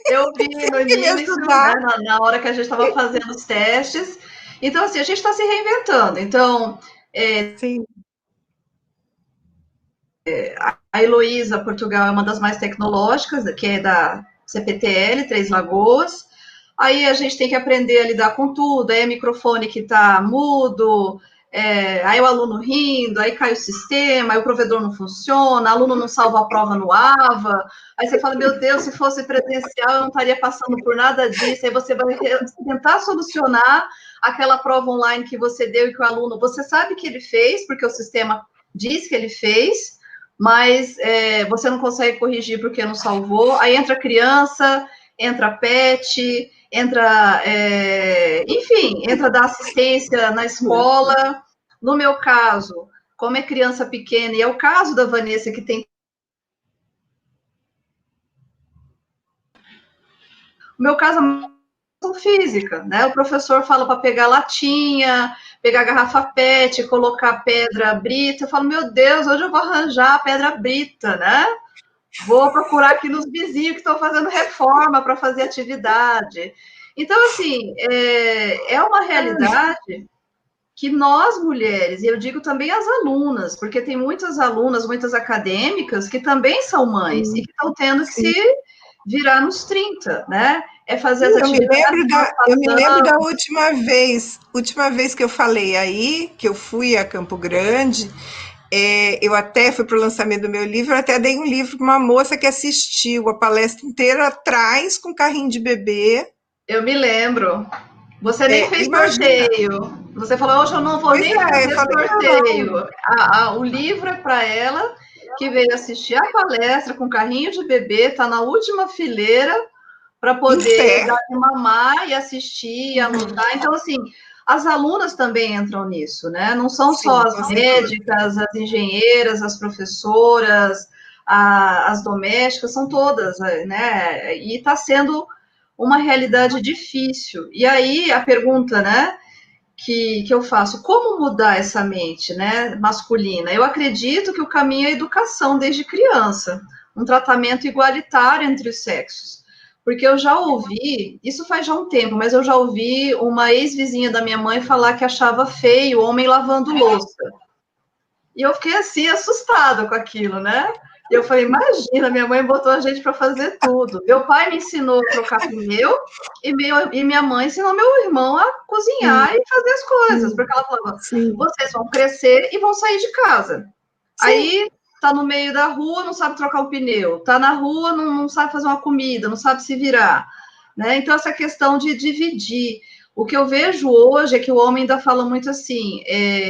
Eu vi no vem aqui me início, ajudar. né, na hora que a gente estava fazendo os testes. Então, assim, a gente está se reinventando. Então, Sim, a Heloísa Portugal é uma das mais tecnológicas, que é da CPTL, Três Lagoas. Aí a gente tem que aprender a lidar com tudo, aí é microfone que está mudo, aí o aluno rindo, aí cai o sistema, aí o provedor não funciona, aluno não salva a prova no AVA, aí você fala, meu Deus, se fosse presencial eu não estaria passando por nada disso, aí você vai tentar solucionar aquela prova online que você deu e que o aluno, você sabe que ele fez, porque o sistema diz que ele fez, mas você não consegue corrigir porque não salvou, aí entra criança, entra pet, entra, enfim, entra dar assistência na escola. No meu caso, como é criança pequena, e é o caso da Vanessa que tem. O meu caso é física, né? O professor fala para pegar latinha, pegar garrafa PET, colocar pedra brita. Eu falo, meu Deus, hoje eu vou arranjar a pedra brita, né? Vou procurar aqui nos vizinhos que estão fazendo reforma para fazer atividade. Então, assim, é uma realidade que nós mulheres, e eu digo também as alunas, porque tem muitas alunas, muitas acadêmicas que também são mães e que estão tendo que sim. se virar nos 30, né? É fazer as Sim, atividades que nós eu me lembro da passamos. última vez que eu falei aí, que eu fui a Campo Grande, eu até fui para o lançamento do meu livro, eu até dei um livro para uma moça que assistiu a palestra inteira atrás com carrinho de bebê. Eu me lembro. Você nem fez Imagina, sorteio. Você falou, hoje eu não vou pois nem eu fazer falei, não, sorteio. O livro é para ela, que veio assistir a palestra com carrinho de bebê, está na última fileira para em poder pé. dar de mamar e assistir, e anotar. Então, assim, as alunas também entram nisso, né? Não são só Sim, as com certeza. médicas, as engenheiras, as professoras, as domésticas, são todas, né? E está sendo uma realidade difícil. E aí a pergunta, né, que eu faço, como mudar essa mente, né, masculina? Eu acredito que o caminho é a educação desde criança, um tratamento igualitário entre os sexos. Porque eu já ouvi, isso faz já um tempo, mas eu já ouvi uma ex-vizinha da minha mãe falar que achava feio o homem lavando louça. E eu fiquei assim, assustada com aquilo, né? E eu falei, imagina, minha mãe botou a gente para fazer tudo. Meu pai me ensinou a trocar pneu e minha mãe ensinou meu irmão a Sim, cozinhar e fazer as coisas, sim, porque ela falava, sim, vocês vão crescer e vão sair de casa. sim. Aí tá no meio da rua, não sabe trocar o pneu. Tá na rua, não sabe fazer uma comida, não sabe se virar. Né? Então, essa questão de dividir. O que eu vejo hoje é que o homem ainda fala muito assim: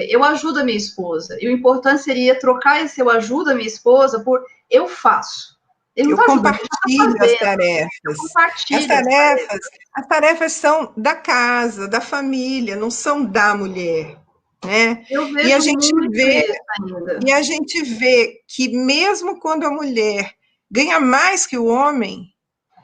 eu ajudo a minha esposa. E o importante seria trocar esse eu ajudo a minha esposa por eu faço. Ele não Eu está ajudando, ele já está compartilho as fazendo. Eu tarefas. compartilho. As tarefas são da casa, da família, não são da mulher, né? Eu E a vejo gente muito vê, isso ainda. e a gente vê que mesmo quando a mulher ganha mais que o homem,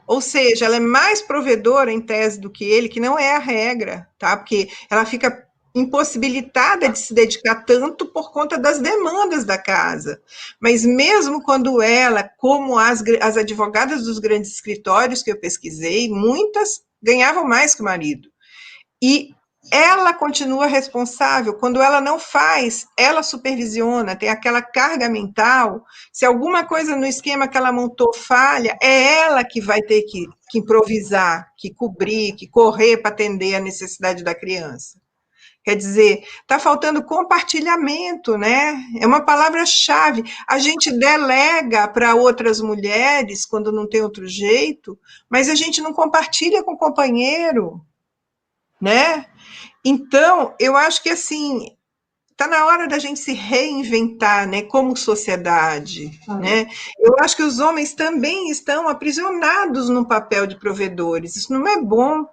ou seja, ela é mais provedora em tese do que ele, que não é a regra, tá? Porque ela fica impossibilitada de se dedicar tanto por conta das demandas da casa. Mas mesmo quando ela, como as advogadas dos grandes escritórios que eu pesquisei, muitas ganhavam mais que o marido. E ela continua responsável. Quando ela não faz, ela supervisiona, tem aquela carga mental. Se alguma coisa no esquema que ela montou falha, é ela que vai ter que improvisar, que cobrir, que correr para atender a necessidade da criança. Quer dizer, está faltando compartilhamento, né? É uma palavra-chave. A gente delega para outras mulheres quando não tem outro jeito, mas a gente não compartilha com o companheiro, né? Então, eu acho que assim, está na hora da gente se reinventar, né, como sociedade, né? Eu acho que os homens também estão aprisionados no papel de provedores. Isso não é bom.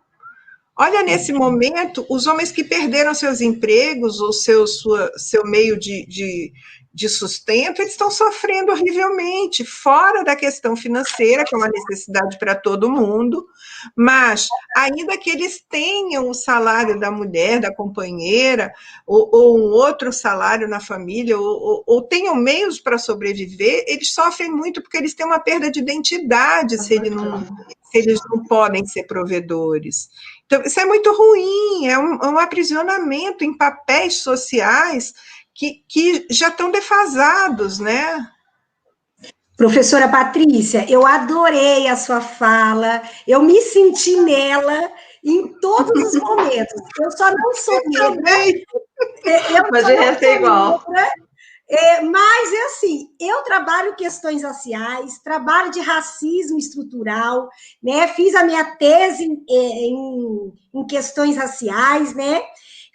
Olha, nesse momento, os homens que perderam seus empregos ou seu meio de sustento, eles estão sofrendo horrivelmente, fora da questão financeira, que é uma necessidade para todo mundo, mas ainda que eles tenham o salário da mulher, da companheira, ou um outro salário na família, ou tenham meios para sobreviver, eles sofrem muito porque eles têm uma perda de identidade se eles não podem ser provedores. Então, isso é muito ruim, é um aprisionamento em papéis sociais que já estão defasados, né? Professora Patrícia, eu adorei a sua fala, eu me senti nela em todos os momentos. Eu só não sou negra. Mas de resto é igual. Mas é assim, eu trabalho questões raciais, trabalho de racismo estrutural, né? Fiz a minha tese em questões raciais, né?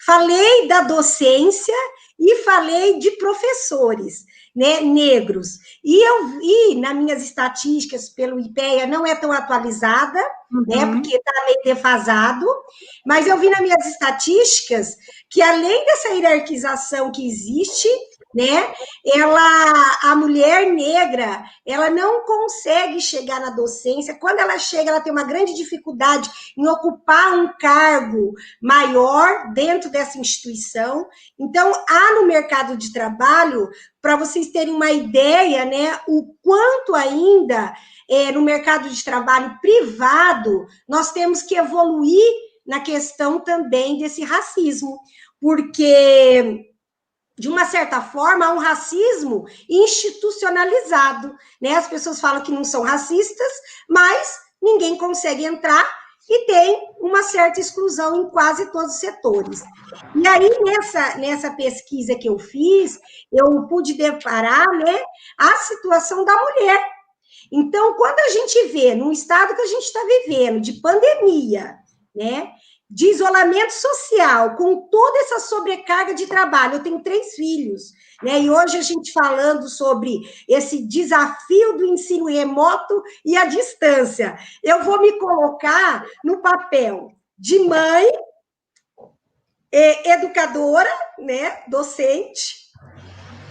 Falei da docência e falei de professores, né, negros. E eu vi nas minhas estatísticas pelo IPEA, não é tão atualizada, né, porque está meio defasado, mas eu vi nas minhas estatísticas que, além dessa hierarquização que existe, né, a mulher negra, ela não consegue chegar na docência. Quando ela chega, ela tem uma grande dificuldade em ocupar um cargo maior dentro dessa instituição. Então, há no mercado de trabalho, para vocês terem uma ideia, né, o quanto ainda no mercado de trabalho privado nós temos que evoluir na questão também desse racismo, porque, de uma certa forma, há um racismo institucionalizado, né? As pessoas falam que não são racistas, mas ninguém consegue entrar e tem uma certa exclusão em quase todos os setores. E aí, nessa pesquisa que eu fiz, eu pude deparar, né, a situação da mulher. Então, quando a gente vê, num estado que a gente está vivendo, de pandemia, né, de isolamento social, com toda essa sobrecarga de trabalho, eu tenho 3 filhos, né, e hoje a gente falando sobre esse desafio do ensino remoto e à distância, eu vou me colocar no papel de mãe, educadora, né, docente,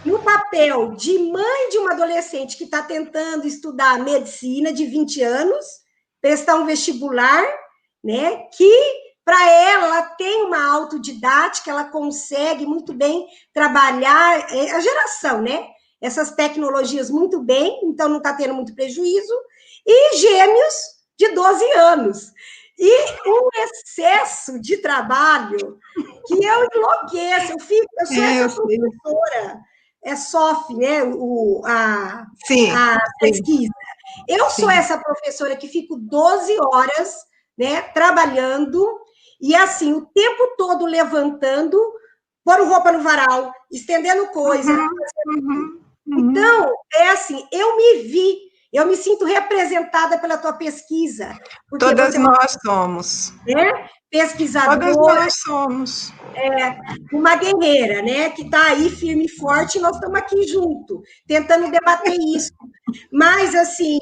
no papel de mãe de uma adolescente que está tentando estudar medicina, de 20 anos, prestar um vestibular, né, que para ela tem uma autodidática, ela consegue muito bem trabalhar, a geração, né, essas tecnologias muito bem, então não está tendo muito prejuízo, e gêmeos de 12 anos. E um excesso de trabalho que eu enlouqueço, eu sou essa professora, SOF, né, a pesquisa. Eu sou essa professora que fico 12 horas, né, trabalhando, e assim, o tempo todo levantando, pondo roupa no varal, estendendo coisa. Então, é assim, eu me sinto representada pela tua pesquisa. Todas nós somos. Né? Pesquisadora. Todas nós somos. Uma guerreira, né? Que está aí firme e forte, e nós estamos aqui junto, tentando debater isso. Mas, assim,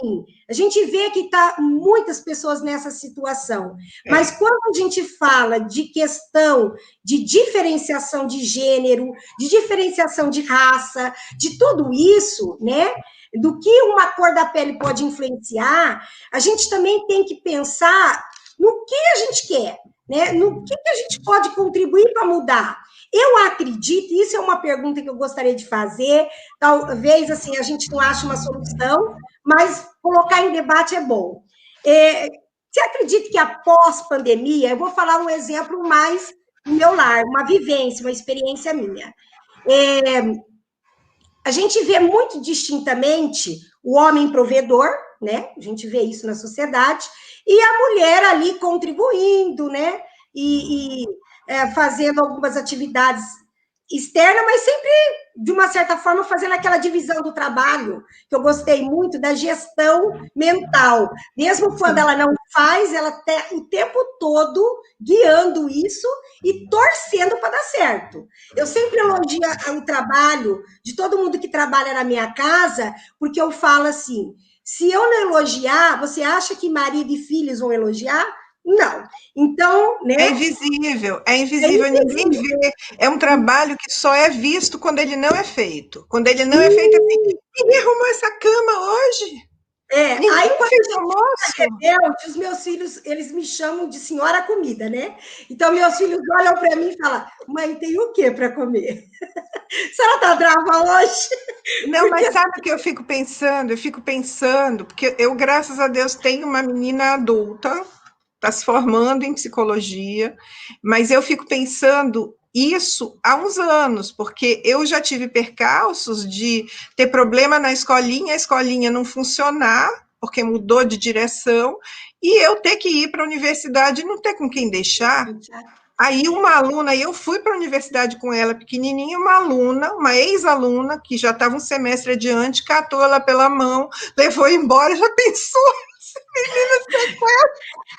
a gente vê que tá muitas pessoas nessa situação. Mas quando a gente fala de questão de diferenciação de gênero, de diferenciação de raça, de tudo isso, né? Do que uma cor da pele pode influenciar, a gente também tem que pensar no que a gente quer, né? No que a gente pode contribuir para mudar. Eu acredito, isso é uma pergunta que eu gostaria de fazer, talvez assim, a gente não ache uma solução, mas colocar em debate é bom. Você acredita que após pandemia, eu vou falar um exemplo mais do meu lar, uma vivência, uma experiência minha. A gente vê muito distintamente o homem provedor, né? A gente vê isso na sociedade, e a mulher ali contribuindo, né? E fazendo algumas atividades externas, mas sempre, de uma certa forma, fazendo aquela divisão do trabalho, que eu gostei muito da gestão mental. Mesmo quando ela não faz, ela está o tempo todo guiando isso e torcendo para dar certo. Eu sempre elogio o trabalho de todo mundo que trabalha na minha casa, porque eu falo assim, se eu não elogiar, você acha que marido e filhos vão elogiar? Não. Então, né? É invisível, ninguém vê. É um trabalho que só é visto quando ele não é feito. Quando ele não é feito assim, ninguém arrumou essa cama hoje. Aí Ninguém quando fez a gente almoço. fica rebelde, os meus filhos, eles me chamam de senhora comida, né? Então, meus filhos olham para mim e falam, mãe, tem o quê para comer? A senhora tá brava hoje? Não, mas sabe o que eu fico pensando? Eu fico pensando, porque eu, graças a Deus, tenho uma menina adulta, está se formando em psicologia, mas eu fico pensando isso há uns anos, porque eu já tive percalços de ter problema na escolinha, a escolinha não funcionar, porque mudou de direção, e eu ter que ir para a universidade e não ter com quem deixar. Aí uma aluna, eu fui para a universidade com ela, pequenininha, uma aluna, uma ex-aluna, que já estava um semestre adiante, catou ela pela mão, levou embora, já pensou?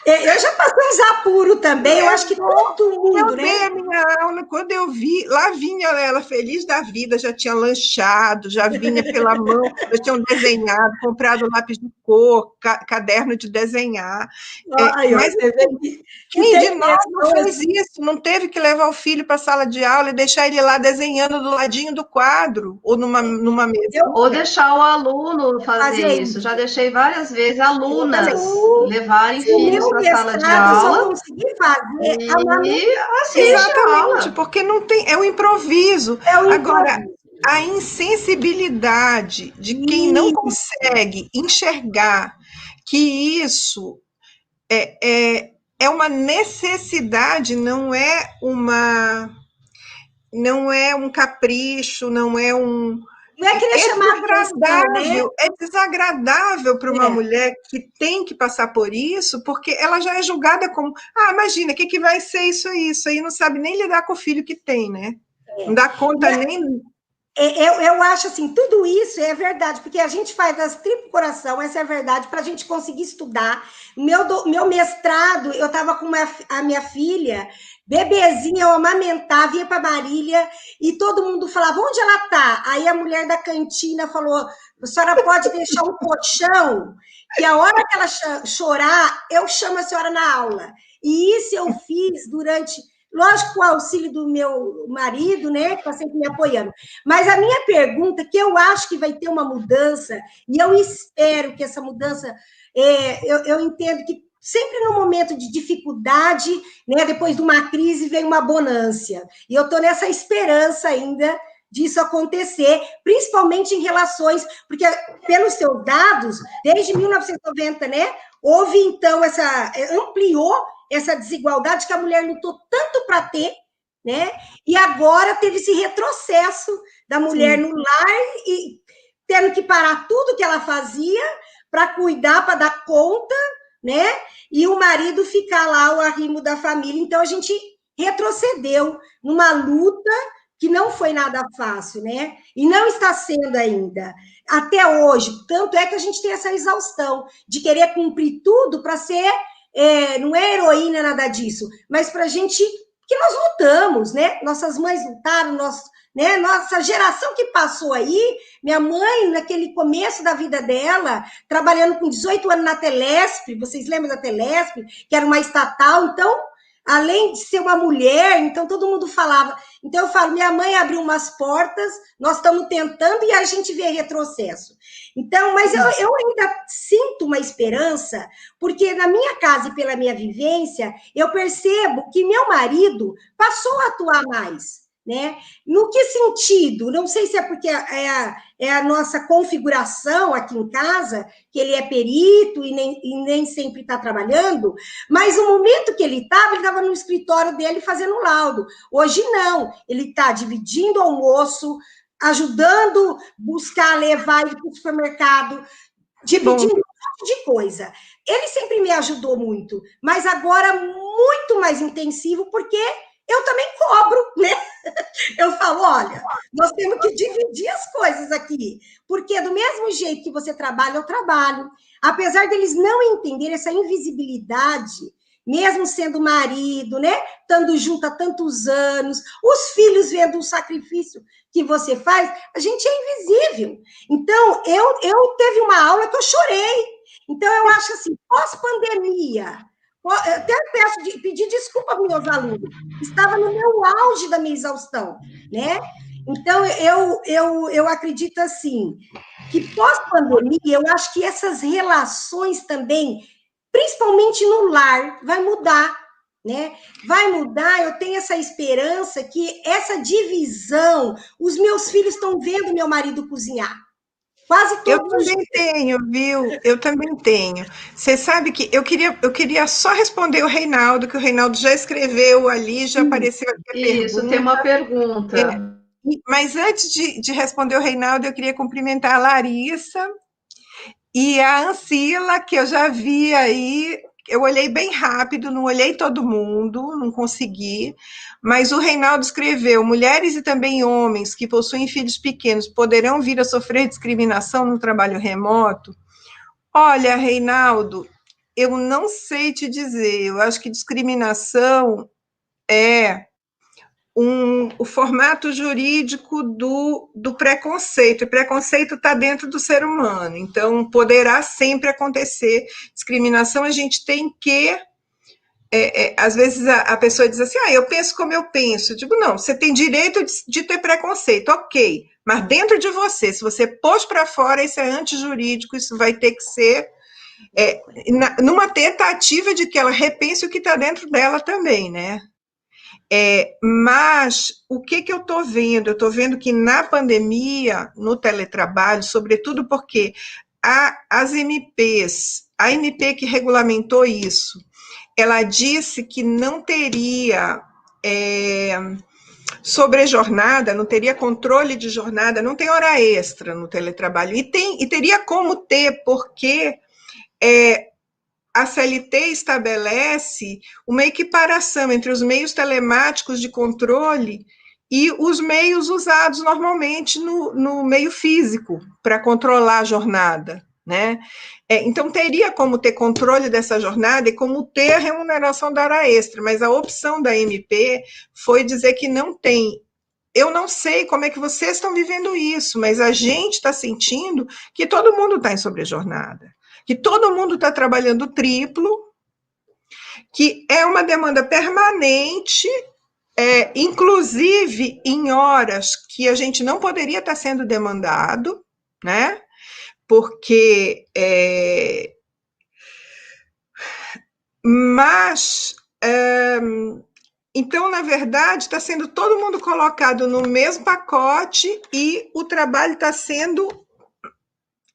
Eu já passei uns apuros também, eu acho que todo mundo, Eu né? dei a minha aula, quando eu vi, lá vinha ela feliz da vida, já tinha lanchado, já vinha pela mão, já tinham desenhado, comprado lápis de cor, caderno de desenhar. Mas quem de nós não fez isso? Não teve que levar o filho para a sala de aula e deixar ele lá desenhando do ladinho do quadro, ou numa mesa. Ou deixar o aluno fazer isso. Já deixei várias vezes alunas levarem filhos para a sala de aula. Eu só consegui fazer Exatamente, porque não tem, é o improviso. Agora, a insensibilidade de quem não consegue enxergar que isso é uma necessidade, não é um capricho, não é um... Não é querer chamar desagradável, né? É desagradável para uma mulher que tem que passar por isso, porque ela já é julgada como, imagina, o que vai ser isso aí não sabe nem lidar com o filho que tem, né? Não dá conta nem... Eu acho assim, tudo isso é verdade, porque a gente faz das tripas coração, essa é a verdade, para a gente conseguir estudar. Meu mestrado, eu estava com a minha filha, bebezinha, eu amamentava, ia para Marília, e todo mundo falava, onde ela está? Aí a mulher da cantina falou, a senhora pode deixar um colchão, que a hora que ela chorar, eu chamo a senhora na aula. E isso eu fiz durante... Lógico, com o auxílio do meu marido, né, que está sempre me apoiando. Mas a minha pergunta, que eu acho que vai ter uma mudança, e eu espero que essa mudança, eu entendo que sempre no momento de dificuldade, né, depois de uma crise, vem uma bonância. E eu estou nessa esperança ainda disso acontecer, principalmente em relações, porque pelos seus dados, desde 1990, né, houve então ampliou essa desigualdade que a mulher lutou tanto para ter, né? E agora teve esse retrocesso da mulher no lar e tendo que parar tudo que ela fazia para cuidar, para dar conta, né? E o marido ficar lá, o arrimo da família. Então, a gente retrocedeu numa luta que não foi nada fácil, né? E não está sendo ainda. Até hoje. Tanto é que a gente tem essa exaustão de querer cumprir tudo para ser... não é heroína, nada disso, mas para a gente, que nós lutamos, né? Nossas mães lutaram, né? Nossa geração que passou aí, minha mãe, naquele começo da vida dela, trabalhando com 18 anos na Telesp, vocês lembram da Telesp, que era uma estatal, então, além de ser uma mulher, então todo mundo falava. Então eu falo, minha mãe abriu umas portas, nós estamos tentando e a gente vê retrocesso. Então, mas eu ainda sinto uma esperança, porque na minha casa e pela minha vivência, eu percebo que meu marido passou a atuar mais, né? No que sentido? Não sei se é porque é a nossa configuração aqui em casa, que ele é perito e nem sempre está trabalhando, mas o momento que ele estava no escritório dele fazendo laudo. Hoje não, ele está dividindo o almoço, ajudando buscar, levar ele para o supermercado, dividindo um monte de coisa. Ele sempre me ajudou muito, mas agora muito mais intensivo, porque eu também cobro, né? Eu falo, olha, nós temos que dividir as coisas aqui, porque do mesmo jeito que você trabalha, eu trabalho. Apesar deles não entenderem essa invisibilidade, mesmo sendo marido, né? Estando junto há tantos anos, os filhos vendo o sacrifício que você faz, a gente é invisível. Então, eu teve uma aula que eu chorei. Então, eu acho assim, pós-pandemia, Eu até pedir desculpa para meus alunos. Estava no meu auge da minha exaustão, né? Então, eu acredito assim, que pós-pandemia, eu acho que essas relações também, principalmente no lar, vai mudar, né? Vai mudar, eu tenho essa esperança que essa divisão, os meus filhos estão vendo meu marido cozinhar, quase Eu todos os também dias. tenho, viu? Eu também tenho. Você sabe que eu queria só responder o Reinaldo, que o Reinaldo já escreveu ali, já apareceu aqui a Isso, tem pergunta. uma pergunta. Mas antes de responder o Reinaldo, eu queria cumprimentar a Larissa e a Ancila, que eu já vi aí. Eu olhei bem rápido, não olhei todo mundo, não consegui. Mas o Reinaldo escreveu: mulheres e também homens que possuem filhos pequenos poderão vir a sofrer discriminação no trabalho remoto? Olha, Reinaldo, eu não sei te dizer. Eu acho que discriminação é o formato jurídico do preconceito. O preconceito está dentro do ser humano, então poderá sempre acontecer discriminação. A gente tem que. Às vezes a pessoa diz assim: eu penso como eu penso. Eu digo: não, você tem direito de ter preconceito, ok, mas dentro de você, se você pôs para fora, isso é antijurídico, isso vai ter que ser numa tentativa de que ela repense o que está dentro dela também, né? Mas o que eu estou vendo? Eu estou vendo que na pandemia, no teletrabalho, sobretudo porque as MPs, a MP que regulamentou isso, ela disse que não teria sobrejornada, não teria controle de jornada, não tem hora extra no teletrabalho. E teria como ter, porque a CLT estabelece uma equiparação entre os meios telemáticos de controle e os meios usados normalmente no meio físico para controlar a jornada, né? Então, teria como ter controle dessa jornada e como ter a remuneração da hora extra, mas a opção da MP foi dizer que não tem. Eu não sei como é que vocês estão vivendo isso, mas a gente está sentindo que todo mundo está em sobrejornada, que todo mundo está trabalhando triplo, que é uma demanda permanente, inclusive em horas que a gente não poderia estar sendo demandado, né? Porque então, na verdade, está sendo todo mundo colocado no mesmo pacote e o trabalho está sendo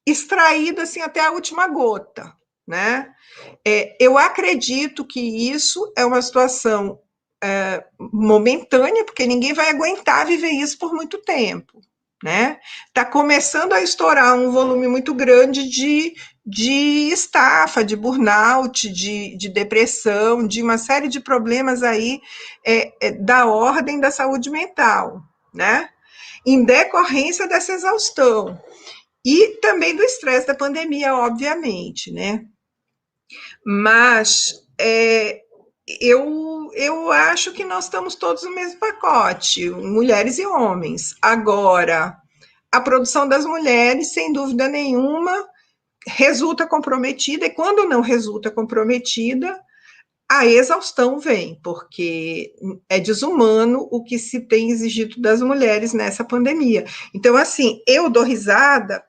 extraído assim até a última gota, né? Eu acredito que isso é uma situação momentânea, porque ninguém vai aguentar viver isso por muito tempo, né? Está começando a estourar um volume muito grande de estafa, de burnout, de depressão, de uma série de problemas aí da ordem da saúde mental, né? Em decorrência dessa exaustão. E também do estresse da pandemia, obviamente, né? Mas eu acho que nós estamos todos no mesmo pacote, mulheres e homens. Agora, a produção das mulheres, sem dúvida nenhuma, resulta comprometida, e quando não resulta comprometida, a exaustão vem, porque é desumano o que se tem exigido das mulheres nessa pandemia. Então, assim, eu dou risada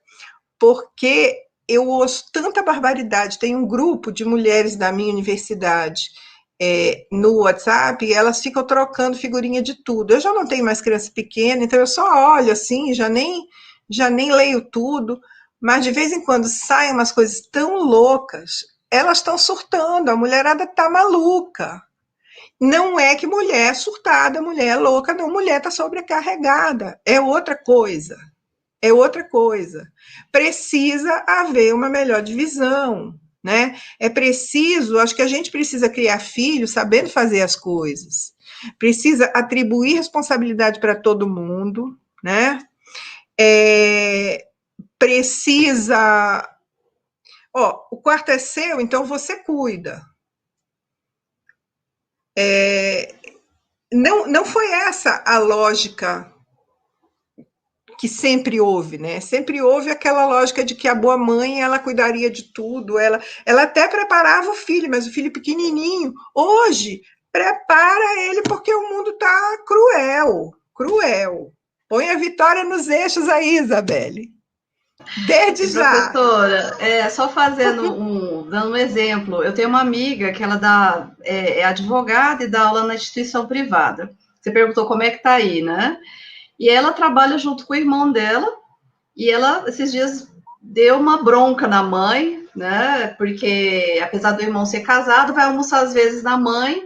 porque eu ouço tanta barbaridade. Tem um grupo de mulheres da minha universidade no WhatsApp, e elas ficam trocando figurinha de tudo. Eu já não tenho mais criança pequena, então eu só olho assim, já nem leio tudo, mas de vez em quando saem umas coisas tão loucas, elas estão surtando, a mulherada está maluca. Não é que mulher surtada, mulher louca, não, mulher está sobrecarregada, é outra coisa. É outra coisa. Precisa haver uma melhor divisão, né? É preciso, acho que a gente precisa criar filhos sabendo fazer as coisas. Precisa atribuir responsabilidade para todo mundo, né? Precisa. O quarto é seu, então você cuida. Não foi essa a lógica que sempre houve, né? Sempre houve aquela lógica de que a boa mãe, ela cuidaria de tudo, ela até preparava o filho, mas o filho pequenininho. Hoje, prepara ele porque o mundo está cruel, cruel. Põe a vitória nos eixos aí, Isabelle. Desde E, já. professora, só dando um exemplo, eu tenho uma amiga que ela é advogada e dá aula na instituição privada. Você perguntou como é que tá aí, né? E ela trabalha junto com o irmão dela, e ela, esses dias, deu uma bronca na mãe, né? Porque, apesar do irmão ser casado, vai almoçar às vezes na mãe,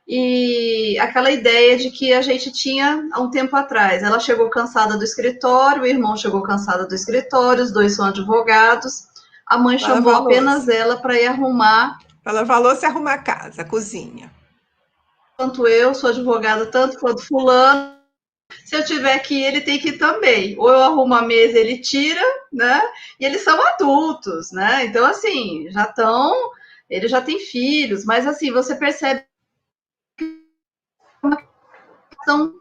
e aquela ideia de que a gente tinha há um tempo atrás. Ela chegou cansada do escritório, o irmão chegou cansado do escritório, os dois são advogados. A mãe chamou apenas ela para ir arrumar. Para lavar louça e arrumar a casa, a cozinha. Tanto eu sou advogada, tanto quanto fulano. Se eu tiver que ir, ele tem que ir também. Ou eu arrumo a mesa, ele tira, né? E eles são adultos, né? Então, assim, ele já tem filhos, mas assim, você percebe uma questão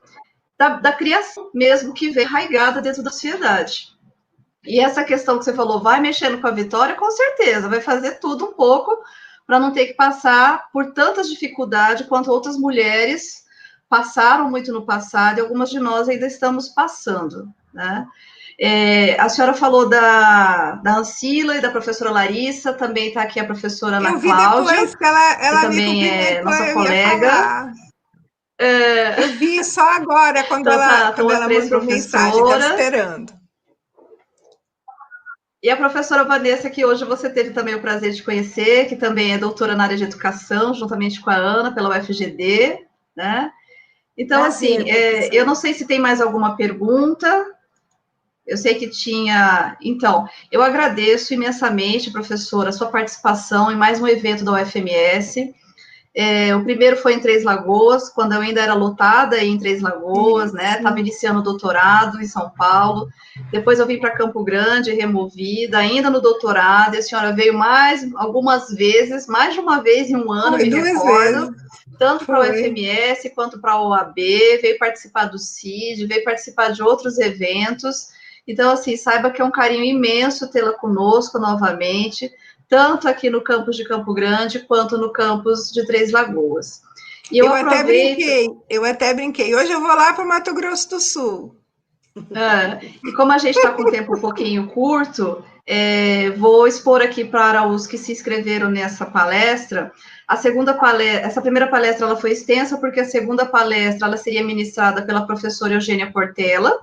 da criação mesmo que vem arraigada dentro da sociedade. E essa questão que você falou, vai mexendo com a Vitória, com certeza, vai fazer tudo um pouco para não ter que passar por tantas dificuldades quanto outras mulheres passaram muito no passado e algumas de nós ainda estamos passando, né? A senhora falou da Ancila e da professora Larissa, também está aqui a professora Ana Cláudia. Eu vi depois que ela me também é nossa colega. Eu vi só agora, quando então, quando ela mandou mensagem, estava esperando. E a professora Vanessa, que hoje você teve também o prazer de conhecer, que também é doutora na área de educação, juntamente com a Ana, pela UFGD, né? Então, prazer, assim, eu não sei se tem mais alguma pergunta. Eu sei que tinha. Então, eu agradeço imensamente, professora, a sua participação em mais um evento da UFMS. O primeiro foi em Três Lagoas, quando eu ainda era lotada em Três Lagoas, né? Estava iniciando o doutorado em São Paulo. Depois eu vim para Campo Grande, removida, ainda no doutorado. E a senhora veio algumas vezes, mais de uma vez em um ano, me recordo. Tanto para a UFMS quanto para a OAB, veio participar do CID, veio participar de outros eventos. Então, assim, saiba que é um carinho imenso tê-la conosco novamente, tanto aqui no campus de Campo Grande, quanto no campus de Três Lagoas. E eu até brinquei. Hoje eu vou lá para o Mato Grosso do Sul. E como a gente está com o tempo um pouquinho curto, vou expor aqui para os que se inscreveram nessa palestra. Essa primeira palestra ela foi extensa, porque a segunda palestra ela seria ministrada pela professora Eugênia Portela.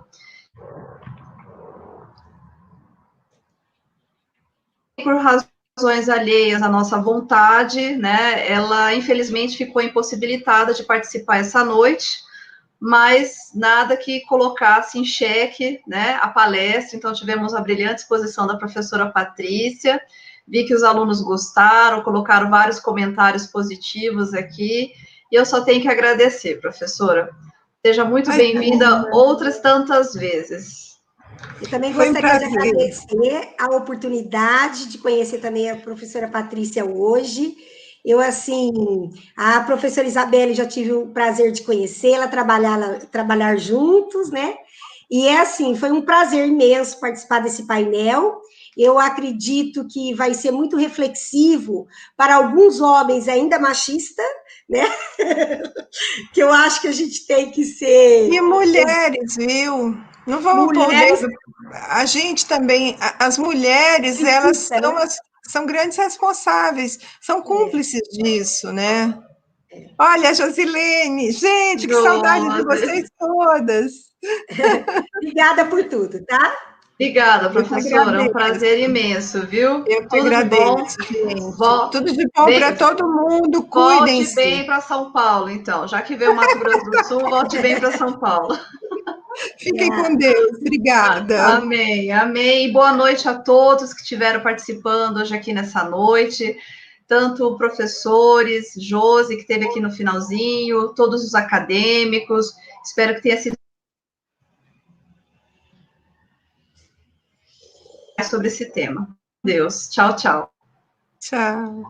Por razões alheias à nossa vontade, né, ela infelizmente ficou impossibilitada de participar essa noite, mas nada que colocasse em xeque, né, a palestra. Então tivemos a brilhante exposição da professora Patrícia, vi que os alunos gostaram, colocaram vários comentários positivos aqui, e eu só tenho que agradecer, professora. Seja muito bem-vinda outras tantas vezes. Eu também gostaria de agradecer a oportunidade de conhecer também a professora Patrícia hoje. Eu, assim, a professora Isabelle já tive o prazer de conhecê-la, trabalhar juntos, né? E, assim, foi um prazer imenso participar desse painel. Eu acredito que vai ser muito reflexivo para alguns homens ainda machistas, né? Que eu acho que a gente tem que ser... E mulheres, viu? Não vamos pôr o dedo. A gente também, as mulheres, elas são grandes responsáveis, são cúmplices disso, né? Olha, Josilene, gente, que saudade de vocês todas. Obrigada por tudo, tá? Obrigada, professora, é um prazer imenso, viu? Eu que agradeço, gente. Tudo de bom para todo mundo, cuidem-se. Volte bem para São Paulo, então. Já que veio o Mato Grosso do Sul, volte bem para São Paulo. Fiquem com Deus, obrigada. Amém, amém. Boa noite a todos que estiveram participando hoje aqui nessa noite, tanto professores, Josi, que esteve aqui no finalzinho, todos os acadêmicos. Espero que tenha sido sobre esse tema. Deus, tchau, tchau. Tchau.